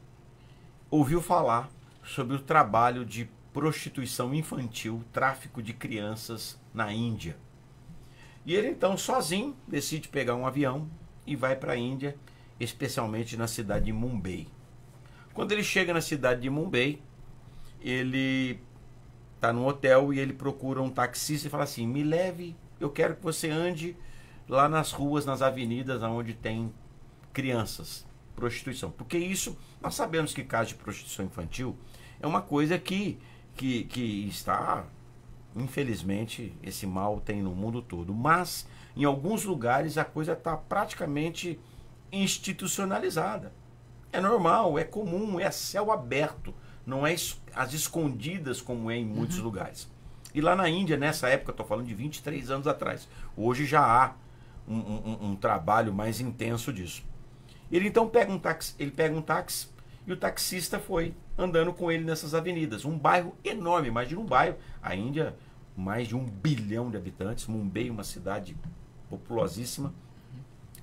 ouviu falar sobre o trabalho de prostituição infantil, tráfico de crianças na Índia. E ele então sozinho decide pegar um avião e vai para a Índia, especialmente na cidade de Mumbai. Quando ele chega na cidade de Mumbai, ele tá num hotel e ele procura um taxista e fala assim, me leve, eu quero que você ande lá nas ruas, nas avenidas onde tem crianças, prostituição. Porque isso, nós sabemos que caso de prostituição infantil é uma coisa que está, infelizmente, esse mal tem no mundo todo. Mas, em alguns lugares, a coisa está praticamente institucionalizada. É normal, é comum, é a céu aberto. Não é as escondidas como é em muitos lugares. E lá na Índia, nessa época, estou falando de 23 anos atrás. Hoje já há um trabalho mais intenso disso. Ele então pega um táxi, e o taxista foi andando com ele nessas avenidas. Um bairro enorme, imagina um bairro. A Índia, mais de 1 bilhão de habitantes. Mumbai, uma cidade populosíssima.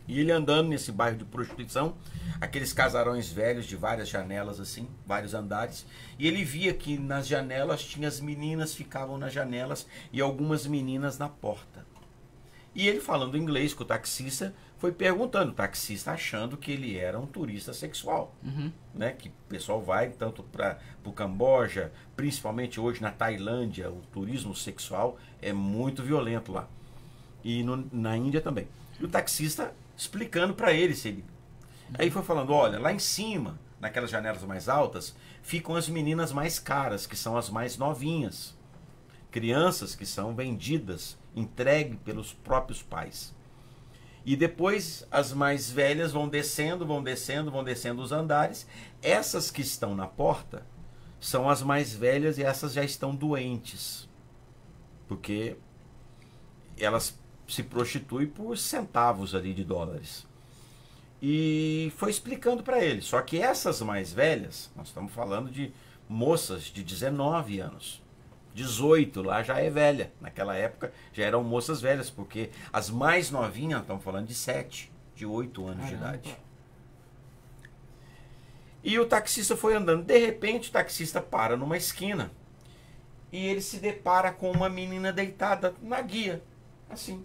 E ele andando nesse bairro de prostituição, aqueles casarões velhos de várias janelas assim, vários andares. E ele via que nas janelas tinha as meninas, ficavam nas janelas e algumas meninas na porta. E ele falando inglês com o taxista, foi perguntando, o taxista achando que ele era um turista sexual. Né? Que o pessoal vai tanto para o Camboja, principalmente hoje na Tailândia, o turismo sexual é muito violento lá. E na Índia também. E o taxista explicando para ele se ele... Aí foi falando, olha, lá em cima, naquelas janelas mais altas, ficam as meninas mais caras, que são as mais novinhas. Crianças que são vendidas, entregues pelos próprios pais. E depois as mais velhas vão descendo os andares. Essas que estão na porta são as mais velhas e essas já estão doentes. Porque elas se prostituem por centavos ali de dólares. E foi explicando para ele. Só que essas mais velhas, nós estamos falando de moças de 19 anos. 18 lá já é velha. Naquela época já eram moças velhas, porque as mais novinhas, estamos falando de 7, de 8 anos de idade. E o taxista foi andando. De repente o taxista para numa esquina e ele se depara com uma menina deitada na guia, assim.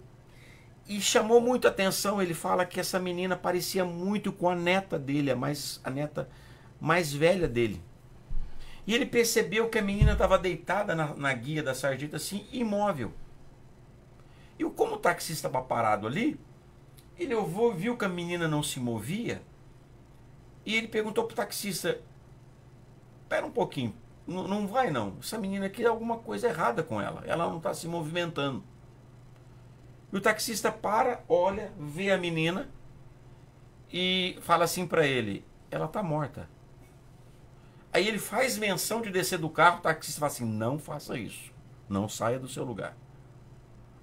E chamou muito a atenção. Ele fala que essa menina parecia muito com a neta dele, a neta mais velha dele. E ele percebeu que a menina estava deitada na guia da sarjeta, assim, imóvel. E como o taxista estava parado ali, ele viu que a menina não se movia. E ele perguntou para o taxista, espera um pouquinho, não vai não. Essa menina aqui, alguma coisa errada com ela. Ela não está se movimentando. E o taxista para, olha, vê a menina e fala assim para ele, ela está morta. Aí ele faz menção de descer do carro, o taxista fala assim, não faça isso, não saia do seu lugar.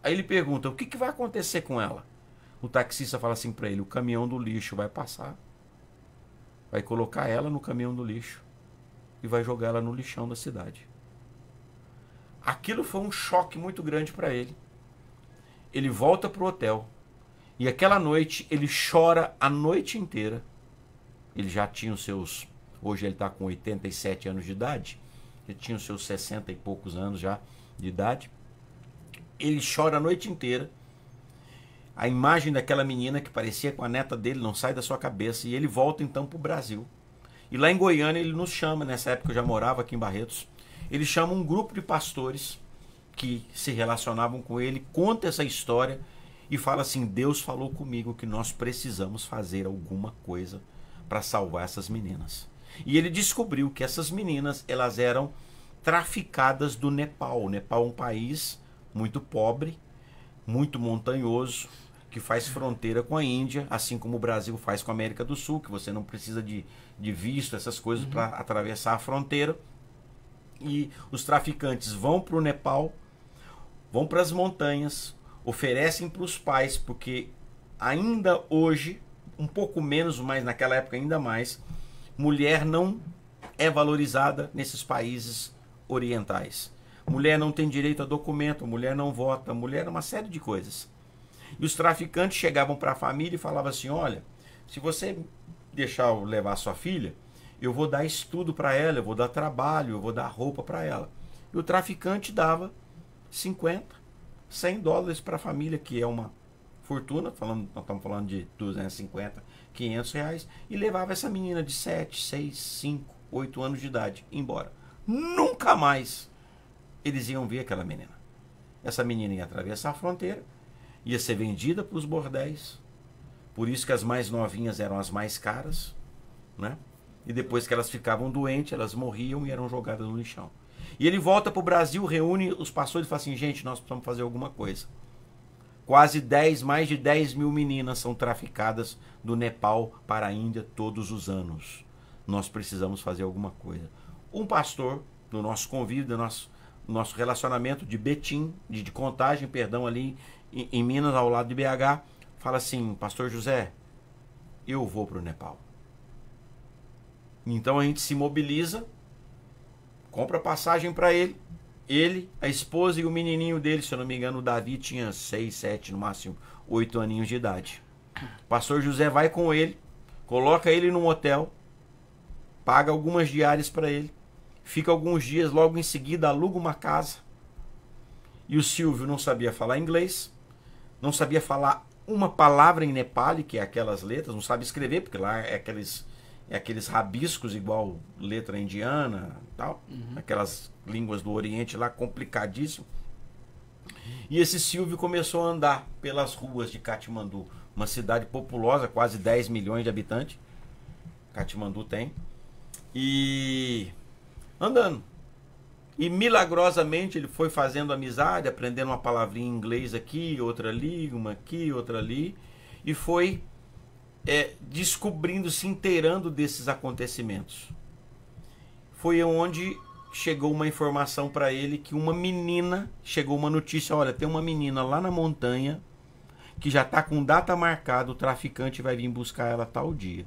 Aí ele pergunta, o que vai acontecer com ela? O taxista fala assim para ele, o caminhão do lixo vai passar, vai colocar ela no caminhão do lixo e vai jogar ela no lixão da cidade. Aquilo foi um choque muito grande para ele. Ele volta para o hotel e aquela noite ele chora a noite inteira. Ele já tinha os seus... Hoje ele está com 87 anos de idade. Ele tinha os seus 60 e poucos anos já de idade. Ele chora a noite inteira. A imagem daquela menina que parecia com a neta dele não sai da sua cabeça. E ele volta então para o Brasil. E lá em Goiânia ele nos chama, nessa época eu já morava aqui em Barretos. Ele chama um grupo de pastores que se relacionavam com ele, conta essa história e fala assim, Deus falou comigo que nós precisamos fazer alguma coisa para salvar essas meninas. E ele descobriu que essas meninas, elas eram traficadas do Nepal. O Nepal é um país muito pobre, muito montanhoso, que faz fronteira com a Índia, assim como o Brasil faz com a América do Sul, que você não precisa de visto, essas coisas para atravessar a fronteira. E os traficantes vão para o Nepal, vão para as montanhas, oferecem para os pais, porque ainda hoje, um pouco menos, mas naquela época ainda mais, mulher não é valorizada nesses países orientais. Mulher não tem direito a documento, mulher não vota, mulher é uma série de coisas. E os traficantes chegavam para a família e falavam assim, olha, se você deixar eu levar sua filha, eu vou dar estudo para ela, eu vou dar trabalho, eu vou dar roupa para ela. E o traficante dava 50, 100 dólares para a família, que é uma fortuna, nós estamos falando de 250, 500 reais, e levava essa menina de 7, 6, 5, 8 anos de idade embora. Nunca mais eles iam ver aquela menina. Essa menina ia atravessar a fronteira, ia ser vendida para os bordéis, por isso que as mais novinhas eram as mais caras, né? E depois que elas ficavam doentes, elas morriam e eram jogadas no lixão. E ele volta para o Brasil, reúne os pastores e fala assim, gente, nós precisamos fazer alguma coisa. Mais de 10 mil meninas são traficadas do Nepal para a Índia todos os anos. Nós precisamos fazer alguma coisa. Um pastor, do nosso convívio, do nosso relacionamento de Betim, de Contagem, perdão, ali em Minas, ao lado de BH, fala assim, pastor José, eu vou para o Nepal. Então a gente se mobiliza, compra passagem para ele, a esposa e o menininho dele, se eu não me engano, o Davi tinha 6, 7, no máximo 8 aninhos de idade. O pastor José vai com ele, coloca ele num hotel, paga algumas diárias para ele, fica alguns dias, logo em seguida aluga uma casa. E o Silvio não sabia falar inglês, não sabia falar uma palavra em Nepali, que é aquelas letras, não sabe escrever, porque lá é aqueles rabiscos igual letra indiana, tal, aquelas línguas do Oriente lá, complicadíssimo. E esse Silvio começou a andar pelas ruas de Katmandu, uma cidade populosa, quase 10 milhões de habitantes, Katmandu tem, e andando. E milagrosamente ele foi fazendo amizade, aprendendo uma palavrinha em inglês aqui, outra ali, uma aqui, outra ali, e foi descobrindo, se inteirando desses acontecimentos. Foi onde chegou uma informação para ele que chegou uma notícia, olha, tem uma menina lá na montanha que já está com data marcada, o traficante vai vir buscar ela tal dia.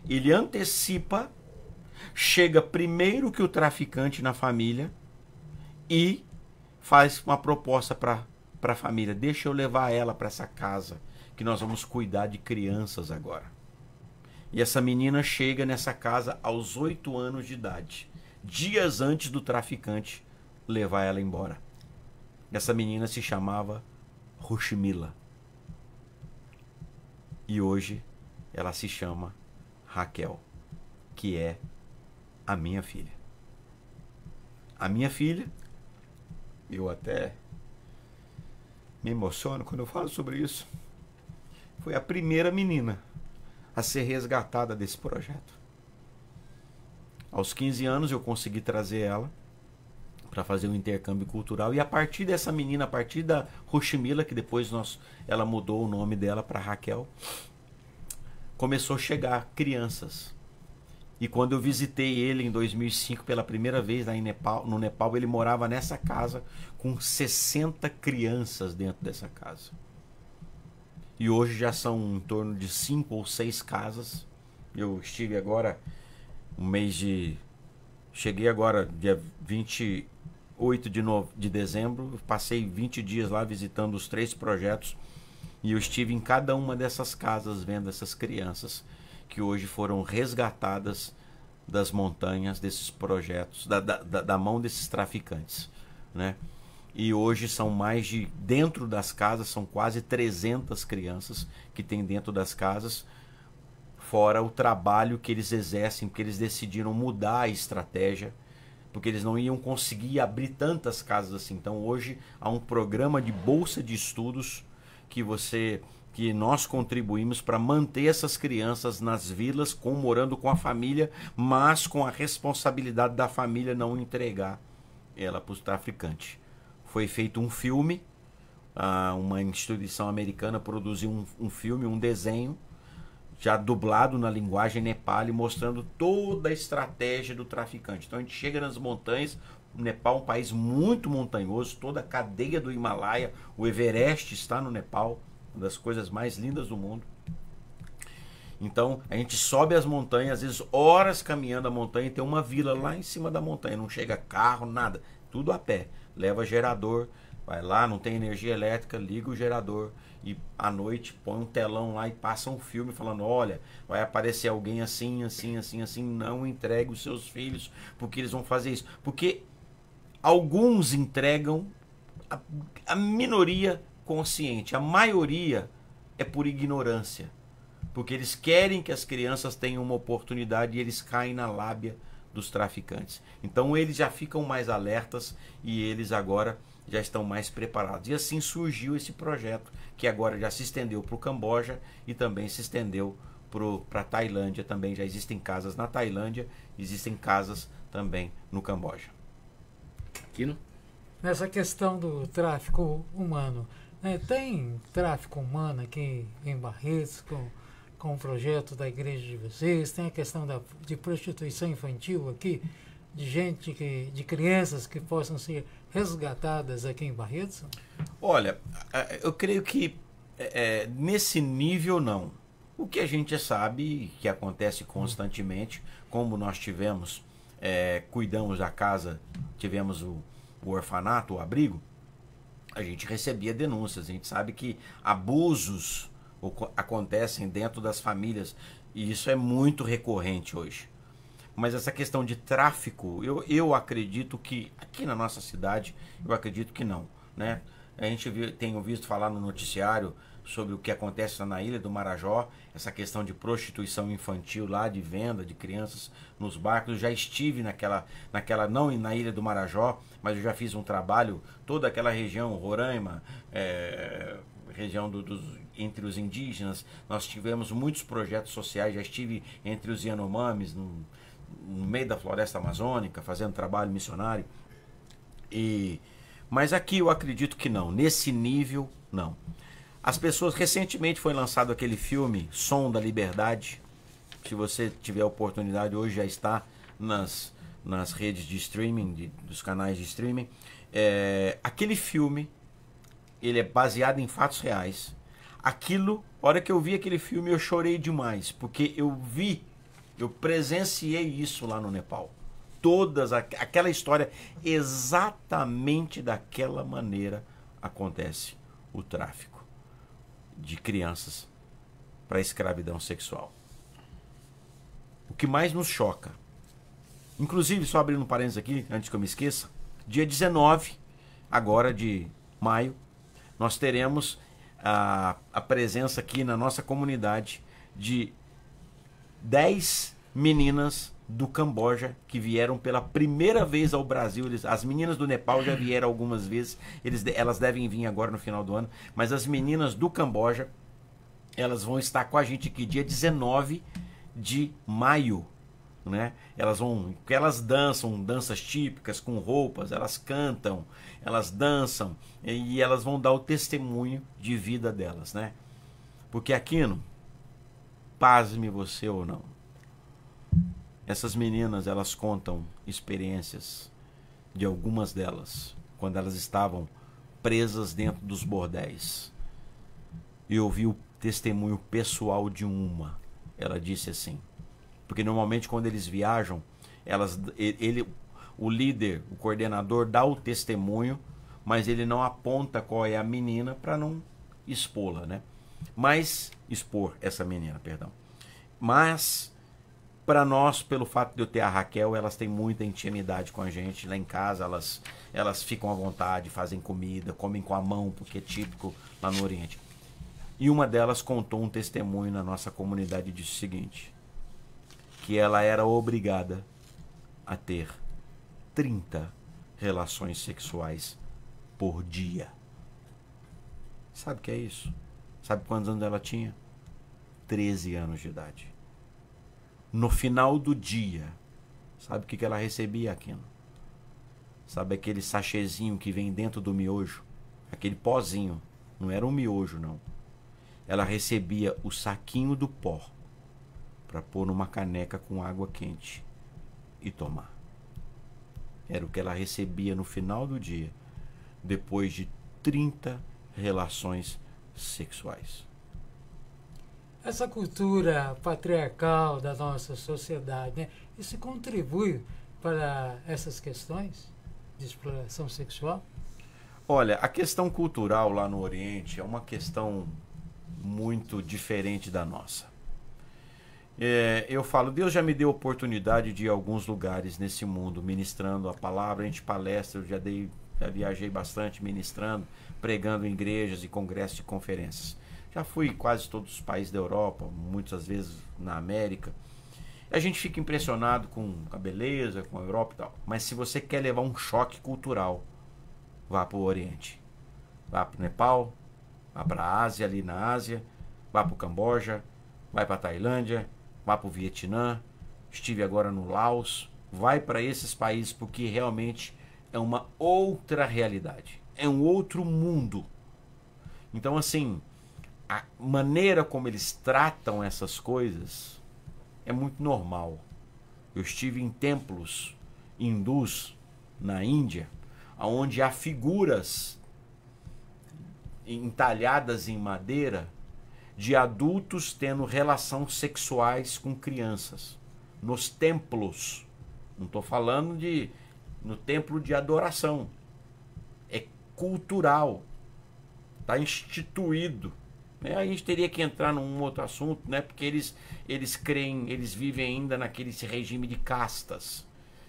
Ele antecipa, chega primeiro que o traficante na família e faz uma proposta para a família, deixa eu levar ela para essa casa, que nós vamos cuidar de crianças agora. E essa menina chega nessa casa aos 8 anos de idade, dias antes do traficante levar ela embora. Essa menina se chamava Rushmila. E hoje ela se chama Raquel, que é a minha filha. A minha filha, eu até me emociono quando eu falo sobre isso, foi a primeira menina a ser resgatada desse projeto. Aos 15 anos eu consegui trazer ela para fazer um intercâmbio cultural, e a partir dessa menina, a partir da Rushmila, que depois ela mudou o nome dela para Raquel, começou a chegar crianças. E quando eu visitei ele em 2005 pela primeira vez lá no Nepal, ele morava nessa casa com 60 crianças dentro dessa casa. E hoje já são em torno de 5 ou 6 casas. Eu estive agora cheguei agora dia 28 de dezembro, passei 20 dias lá visitando os 3 projetos, e eu estive em cada uma dessas casas vendo essas crianças que hoje foram resgatadas das montanhas desses projetos, da mão desses traficantes, né? E hoje são dentro das casas, são quase 300 crianças que tem dentro das casas, fora o trabalho que eles exercem, porque eles decidiram mudar a estratégia, porque eles não iam conseguir abrir tantas casas assim. Então hoje há um programa de bolsa de estudos que nós contribuímos para manter essas crianças nas vilas, morando com a família, mas com a responsabilidade da família não entregar ela para os traficantes. Foi feito um filme, uma instituição americana produziu um filme, um desenho, já dublado na linguagem Nepali, mostrando toda a estratégia do traficante. Então a gente chega nas montanhas, o Nepal é um país muito montanhoso, toda a cadeia do Himalaia, o Everest está no Nepal, uma das coisas mais lindas do mundo. Então a gente sobe as montanhas, às vezes horas caminhando a montanha, e tem uma vila lá em cima da montanha, não chega carro, nada, tudo a pé. Leva gerador, vai lá, não tem energia elétrica, liga o gerador e à noite põe um telão lá e passa um filme falando, olha, vai aparecer alguém assim, assim, assim, assim, não entregue os seus filhos, porque eles vão fazer isso. Porque alguns entregam, a minoria consciente, a maioria é por ignorância, porque eles querem que as crianças tenham uma oportunidade e eles caem na lábia dos traficantes. Então eles já ficam mais alertas e eles agora já estão mais preparados. E assim surgiu esse projeto, que agora já se estendeu para o Camboja e também se estendeu para a Tailândia. Também já existem casas na Tailândia, existem casas também no Camboja. Quino? Nessa questão do tráfico humano, né, tem tráfico humano aqui em Barretos com o projeto da igreja de vocês? Tem a questão de prostituição infantil aqui, de crianças que possam ser resgatadas aqui em Barretos? Olha, eu creio que nesse nível não. O que a gente sabe que acontece constantemente, como nós tivemos, cuidamos da casa, tivemos o orfanato, o abrigo, a gente recebia denúncias. A gente sabe que abusos acontecem dentro das famílias e isso é muito recorrente hoje. Mas essa questão de tráfico, eu acredito que aqui na nossa cidade, eu acredito que não, né? A gente tem visto falar no noticiário sobre o que acontece na Ilha do Marajó, essa questão de prostituição infantil lá, de venda de crianças nos barcos. Eu já estive não na Ilha do Marajó, mas eu já fiz um trabalho, toda aquela região, Roraima, região entre os indígenas. Nós tivemos muitos projetos sociais, já estive entre os Yanomamis, no meio da floresta amazônica, fazendo trabalho missionário. Mas aqui eu acredito que não, nesse nível não. As pessoas, recentemente foi lançado aquele filme Som da Liberdade. Se você tiver oportunidade, hoje já está nas redes de streaming, dos canais de streaming. Aquele filme, ele é baseado em fatos reais. A hora que eu vi aquele filme, eu chorei demais, porque eu presenciei isso lá no Nepal. Aquela história, exatamente daquela maneira acontece o tráfico de crianças para escravidão sexual. O que mais nos choca, inclusive, só abrindo um parênteses aqui, antes que eu me esqueça, dia 19, agora de maio, nós teremos a presença aqui na nossa comunidade de 10 meninas do Camboja que vieram pela primeira vez ao Brasil. As meninas do Nepal já vieram algumas vezes, elas devem vir agora no final do ano, mas as meninas do Camboja, elas vão estar com a gente aqui dia 19 de maio, né? Porque elas dançam danças típicas com roupas, elas cantam, elas dançam e elas vão dar o testemunho de vida delas, né? Porque Aquino, pasme você ou não, essas meninas, elas contam experiências de algumas delas, quando elas estavam presas dentro dos bordéis. E eu ouvi o testemunho pessoal de uma. Ela disse assim, porque normalmente quando eles viajam, o líder, o coordenador dá o testemunho, mas ele não aponta qual é a menina para não expô-la, né? Expor essa menina, perdão. Mas para nós, pelo fato de eu ter a Raquel, elas têm muita intimidade com a gente. Lá em casa, elas ficam à vontade, fazem comida, comem com a mão, porque é típico lá no Oriente. E uma delas contou um testemunho na nossa comunidade e disse o seguinte, que ela era obrigada a ter 30 relações sexuais por dia. Sabe o que é isso? Sabe quantos anos ela tinha? 13 anos de idade. No final do dia, sabe o que ela recebia, Aquino? Sabe aquele sachêzinho que vem dentro do miojo? Aquele pozinho. Não era um miojo, não. Ela recebia o saquinho do pó para pôr numa caneca com água quente e tomar. Era o que ela recebia no final do dia, depois de 30 relações sexuais. Essa cultura patriarcal da nossa sociedade, né? Isso contribui para essas questões de exploração sexual? Olha, a questão cultural lá no Oriente é uma questão muito diferente da nossa. Eu falo, Deus já me deu oportunidade de ir a alguns lugares nesse mundo, ministrando a palavra. A gente palestra, eu já viajei bastante ministrando, pregando em igrejas e congressos e conferências. Já fui em quase todos os países da Europa, muitas vezes na América. A gente fica impressionado com a beleza, com a Europa e tal. Mas se você quer levar um choque cultural, vá para o Oriente. Vá para o Nepal, vá para a Ásia, ali na Ásia, vá para o Camboja, vai para a Tailândia, vá para o Vietnã, estive agora no Laos. Vai para esses países porque realmente é uma outra realidade. É um outro mundo. Então, assim, a maneira como eles tratam essas coisas é muito normal. Eu estive em templos hindus na Índia, onde há figuras entalhadas em madeira de adultos tendo relações sexuais com crianças. Nos templos. Não estou falando no templo de adoração. É cultural. Está instituído. A gente teria que entrar num outro assunto, né? Porque eles creem, eles vivem ainda naquele regime de castas.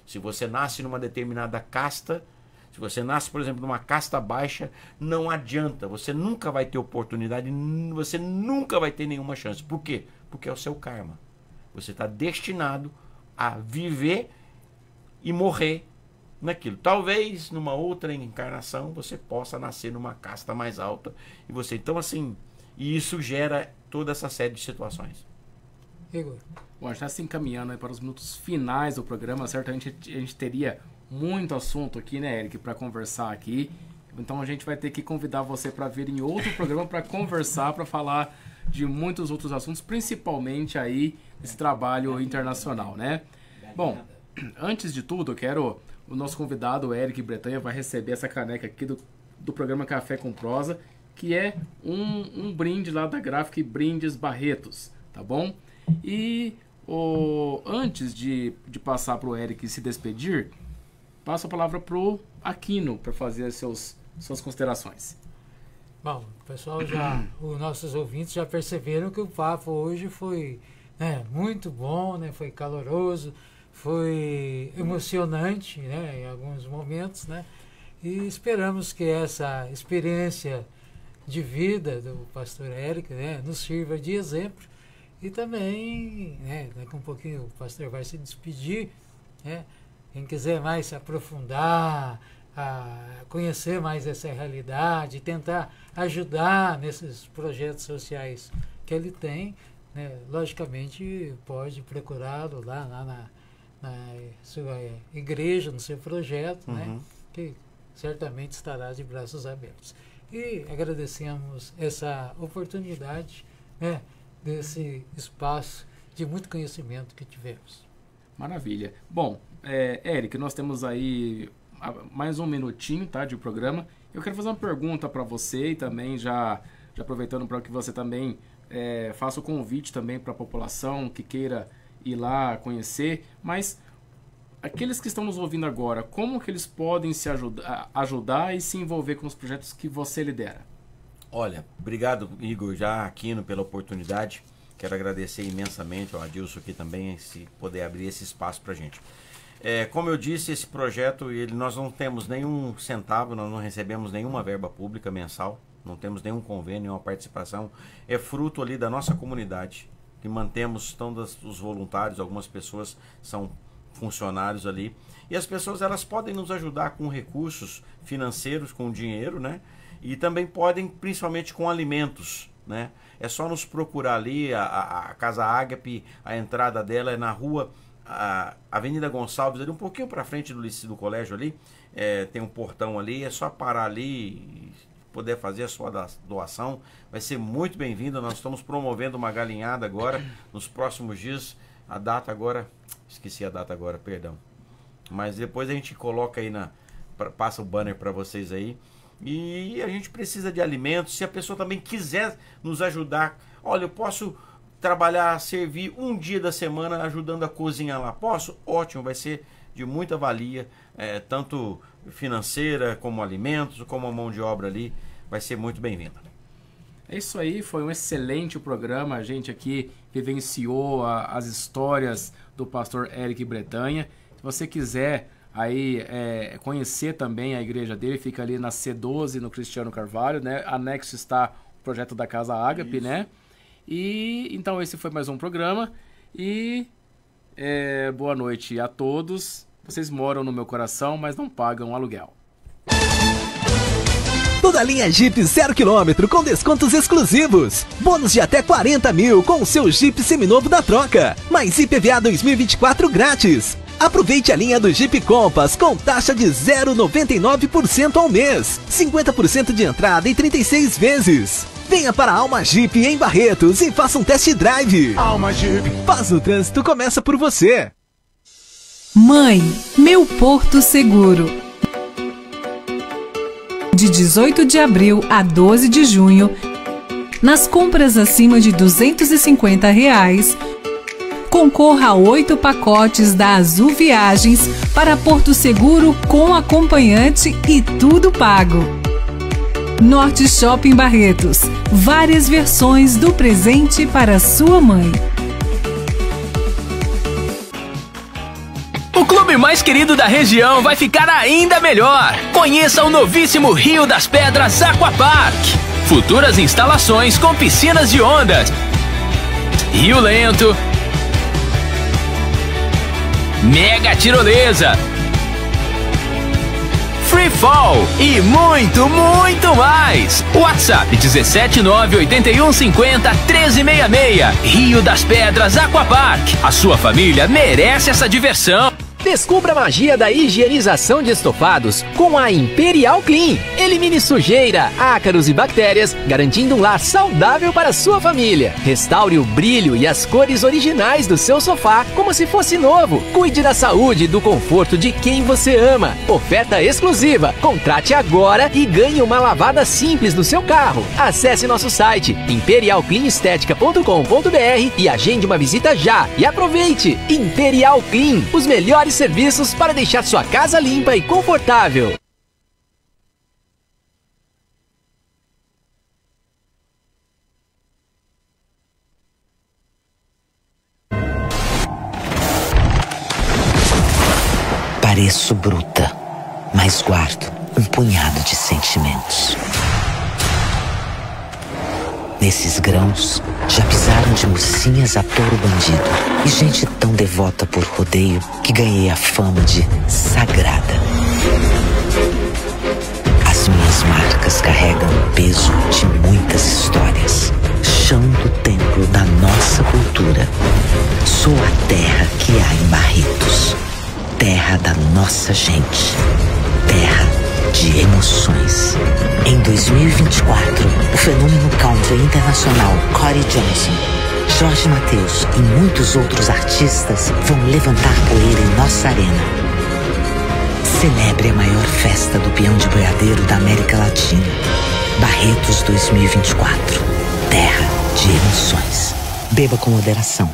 Se você nasce numa determinada casta, se você nasce, por exemplo, numa casta baixa, não adianta. Você nunca vai ter oportunidade, você nunca vai ter nenhuma chance. Por quê? Porque é o seu karma. Você está destinado a viver e morrer naquilo. Talvez numa outra encarnação você possa nascer numa casta mais alta e você, então assim, e isso gera toda essa série de situações. Igor. Bom, já se encaminhando aí para os minutos finais do programa, certamente a gente teria muito assunto aqui, né, Eric, para conversar aqui. Então a gente vai ter que convidar você para vir em outro programa para conversar, para falar de muitos outros assuntos, principalmente aí esse trabalho internacional, né? Bom, antes de tudo, o nosso convidado, o Eric Bretanha, vai receber essa caneca aqui do programa Café com Prosa, que é um brinde lá da Graphic Brindes Barretos, tá bom? E antes de passar para o Eric se despedir, passo a palavra para o Aquino para fazer as suas considerações. Bom, pessoal, os nossos ouvintes já perceberam que o papo hoje foi, né, muito bom, né, foi caloroso, foi emocionante, né, em alguns momentos, né, e esperamos que essa experiência de vida do pastor Eric, né, nos sirva de exemplo. E também, né, daqui a um pouquinho o pastor vai se despedir, né, quem quiser mais se aprofundar, a conhecer mais essa realidade, tentar ajudar nesses projetos sociais que ele tem, né, logicamente pode procurá-lo lá na sua igreja, no seu projeto, né, que certamente estará de braços abertos. E agradecemos essa oportunidade, né, desse espaço de muito conhecimento que tivemos. Maravilha. Bom, Eric, nós temos aí mais um minutinho, tá, de programa. Eu quero fazer uma pergunta para você e também já aproveitando para que você também faça o convite também para a população que queira ir lá conhecer, mas aqueles que estão nos ouvindo agora, como que eles podem se ajudar e se envolver com os projetos que você lidera? Olha, obrigado, Igor, já Aquino, pela oportunidade. Quero agradecer imensamente ao Adilson aqui também, se poder abrir esse espaço para a gente. Como eu disse, esse projeto, nós não temos nenhum centavo, nós não recebemos nenhuma verba pública mensal, não temos nenhum convênio, nenhuma participação. É fruto ali da nossa comunidade, que mantemos todos os voluntários, algumas pessoas são funcionários ali. E as pessoas, elas podem nos ajudar com recursos financeiros, com dinheiro, né? E também podem, principalmente com alimentos, né? É só nos procurar ali, a Casa Ágape, a entrada dela é na rua, a Avenida Gonçalves, ali um pouquinho para frente do colégio ali, tem um portão ali, é só parar ali e poder fazer a sua doação, vai ser muito bem-vindo. Nós estamos promovendo uma galinhada agora, nos próximos dias, a data agora, esqueci a data agora, perdão, mas depois a gente coloca aí, passa o banner para vocês aí. E a gente precisa de alimentos. Se a pessoa também quiser nos ajudar, olha, eu posso trabalhar, servir um dia da semana ajudando a cozinhar lá, posso? Ótimo, vai ser de muita valia, tanto financeira como alimentos, como a mão de obra ali, vai ser muito bem-vinda. É isso aí, foi um excelente programa. A gente aqui vivenciou as histórias do pastor Eric Bretanha. Se você quiser aí conhecer também a igreja dele, fica ali na C12, no Cristiano Carvalho, né? Anexo está o projeto da Casa Ágape, né? E então esse foi mais um programa e Boa noite a todos. Vocês moram no meu coração, mas não pagam aluguel. Toda a linha Jeep 0 km com descontos exclusivos. Bônus de até 40 mil com o seu Jeep seminovo da troca. Mais IPVA 2024 grátis. Aproveite a linha do Jeep Compass com taxa de 0,99% ao mês. 50% de entrada em 36 vezes. Venha para a Alma Jeep em Barretos e faça um test drive. Alma Jeep. Paz no trânsito começa por você. Mãe, meu Porto Seguro. De 18 de abril a 12 de junho, nas compras acima de R$250, concorra a 8 pacotes da Azul Viagens para Porto Seguro com acompanhante e tudo pago. Norte Shopping Barretos, várias versões do presente para sua mãe. O clube mais querido da região vai ficar ainda melhor. Conheça o novíssimo Rio das Pedras Aquapark. Futuras instalações com piscinas de ondas, rio lento, mega tirolesa, free fall e muito, muito mais. WhatsApp 17981501366. Rio das Pedras Aquapark. A sua família merece essa diversão. Descubra a magia da higienização de estofados com a Imperial Clean. Elimine sujeira, ácaros e bactérias, garantindo um lar saudável para a sua família. Restaure o brilho e as cores originais do seu sofá como se fosse novo. Cuide da saúde e do conforto de quem você ama. Oferta exclusiva. Contrate agora e ganhe uma lavada simples no seu carro. Acesse nosso site imperialcleanestetica.com.br e agende uma visita já. E aproveite! Imperial Clean, os melhores serviços para deixar sua casa limpa e confortável. Pareço bruta, mas guardo um punhado de sentimentos. Nesses grãos, já pisaram de mocinhas a touro bandido e gente tão devota por rodeio que ganhei a fama de sagrada. As minhas marcas carregam o peso de muitas histórias. Chão do templo da nossa cultura. Sou a terra que há em Barretos. Terra da nossa gente. Terra de emoções. Em 2024, o fenômeno country internacional Corey Johnson, Jorge Mateus e muitos outros artistas vão levantar poeira em nossa arena. Celebre a maior festa do peão de boiadeiro da América Latina. Barretos 2024. Terra de emoções. Beba com moderação.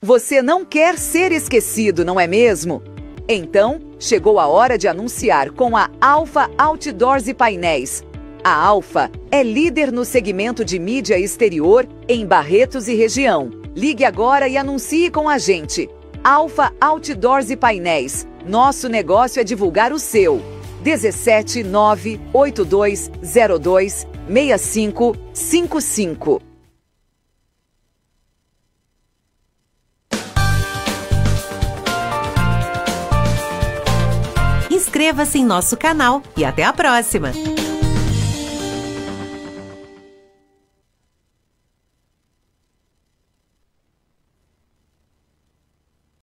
Você não quer ser esquecido, não é mesmo? Então, chegou a hora de anunciar com a Alfa Outdoors e Painéis. A Alfa é líder no segmento de mídia exterior em Barretos e região. Ligue agora e anuncie com a gente. Alfa Outdoors e Painéis. Nosso negócio é divulgar o seu. 17982026555. Inscreva-se em nosso canal e até a próxima!